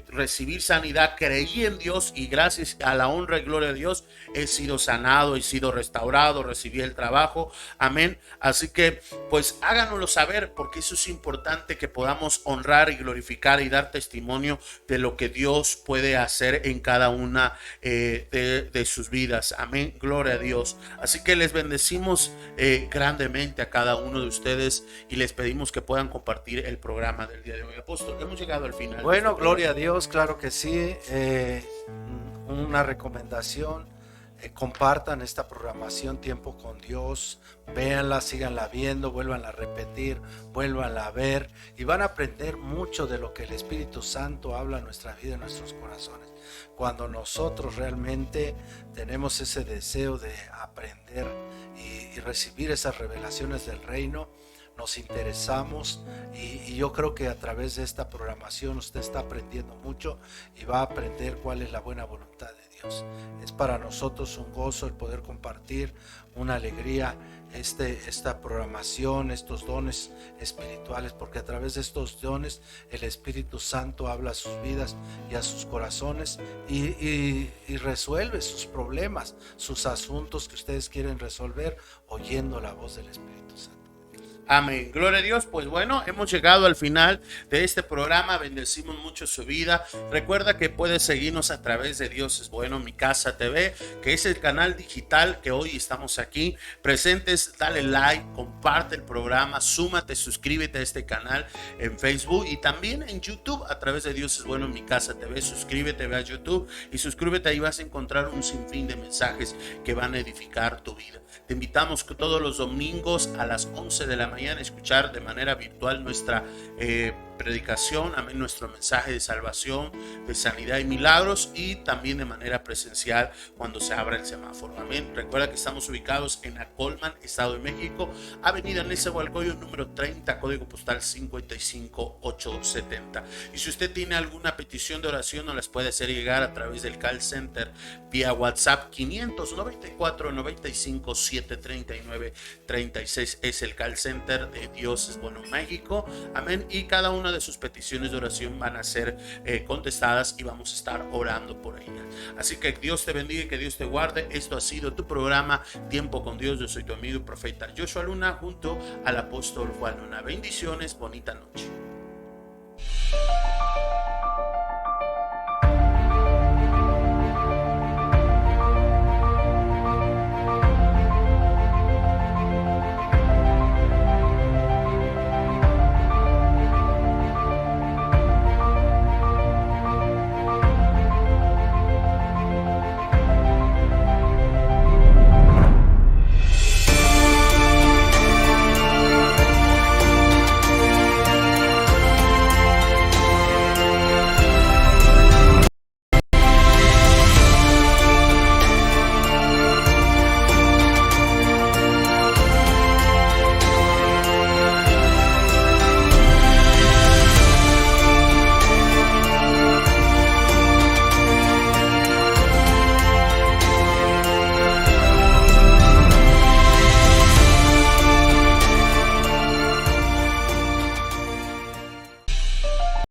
recibir sanidad, creí en Dios y gracias a la honra y gloria de Dios he sido sanado, he sido restaurado, recibí el trabajo. Amén. Así que pues háganoslo saber, porque eso es importante, que podamos honrar y glorificar y dar testimonio de lo que Dios puede hacer en cada una de sus vidas. Amén. Gloria a Dios. Así que les bendecimos grandemente a cada uno de ustedes y les pedimos que puedan compartir el programa del día de hoy. Apóstol, hemos llegado al final. Bueno, gloria a Dios, claro que sí. Una recomendación: compartan esta programación Tiempo con Dios, véanla, síganla viendo, vuélvanla a repetir, vuélvanla a ver y van a aprender mucho de lo que el Espíritu Santo habla en nuestra vida, en nuestros corazones. Cuando nosotros realmente tenemos ese deseo de aprender y recibir esas revelaciones del reino, nos interesamos y yo creo que a través de esta programación usted está aprendiendo mucho y va a aprender cuál es la buena voluntad de Dios. Es para nosotros un gozo el poder compartir, una alegría esta programación, estos dones espirituales, porque a través de estos dones el Espíritu Santo habla a sus vidas y a sus corazones y resuelve sus problemas, sus asuntos que ustedes quieren resolver oyendo la voz del Espíritu Santo. Amén. Gloria a Dios. Pues bueno, hemos llegado al final de este programa. Bendecimos mucho su vida. Recuerda que puedes seguirnos a través de Dios es Bueno, Mi Casa TV, que es el canal digital que hoy estamos aquí presentes. Dale like, comparte el programa, súmate, suscríbete a este canal en Facebook y también en YouTube a través de Dios es Bueno, Mi Casa TV. Suscríbete, ve a YouTube y suscríbete, ahí vas a encontrar un sinfín de mensajes que van a edificar tu vida. Te invitamos que todos los domingos a las 11 de la mañana escuchar de manera virtual nuestra predicación, amén, nuestro mensaje de salvación, de sanidad y milagros, y también de manera presencial cuando se abra el semáforo. Amén. Recuerda que estamos ubicados en Acolman, Estado de México, Avenida Nezahualcóyotl número 30, código postal 55870. Y si usted tiene alguna petición de oración, nos las puede hacer llegar a través del call center vía WhatsApp 594 95 739 36. Es el call center de Dios es Bueno México. Amén. Y cada una de sus peticiones de oración van a ser contestadas y vamos a estar orando por ella. Así que Dios te bendiga y que Dios te guarde. Esto ha sido tu programa Tiempo con Dios. Yo soy tu amigo y profeta Joshua Luna junto al apóstol Juan Luna. Bendiciones, bonita noche.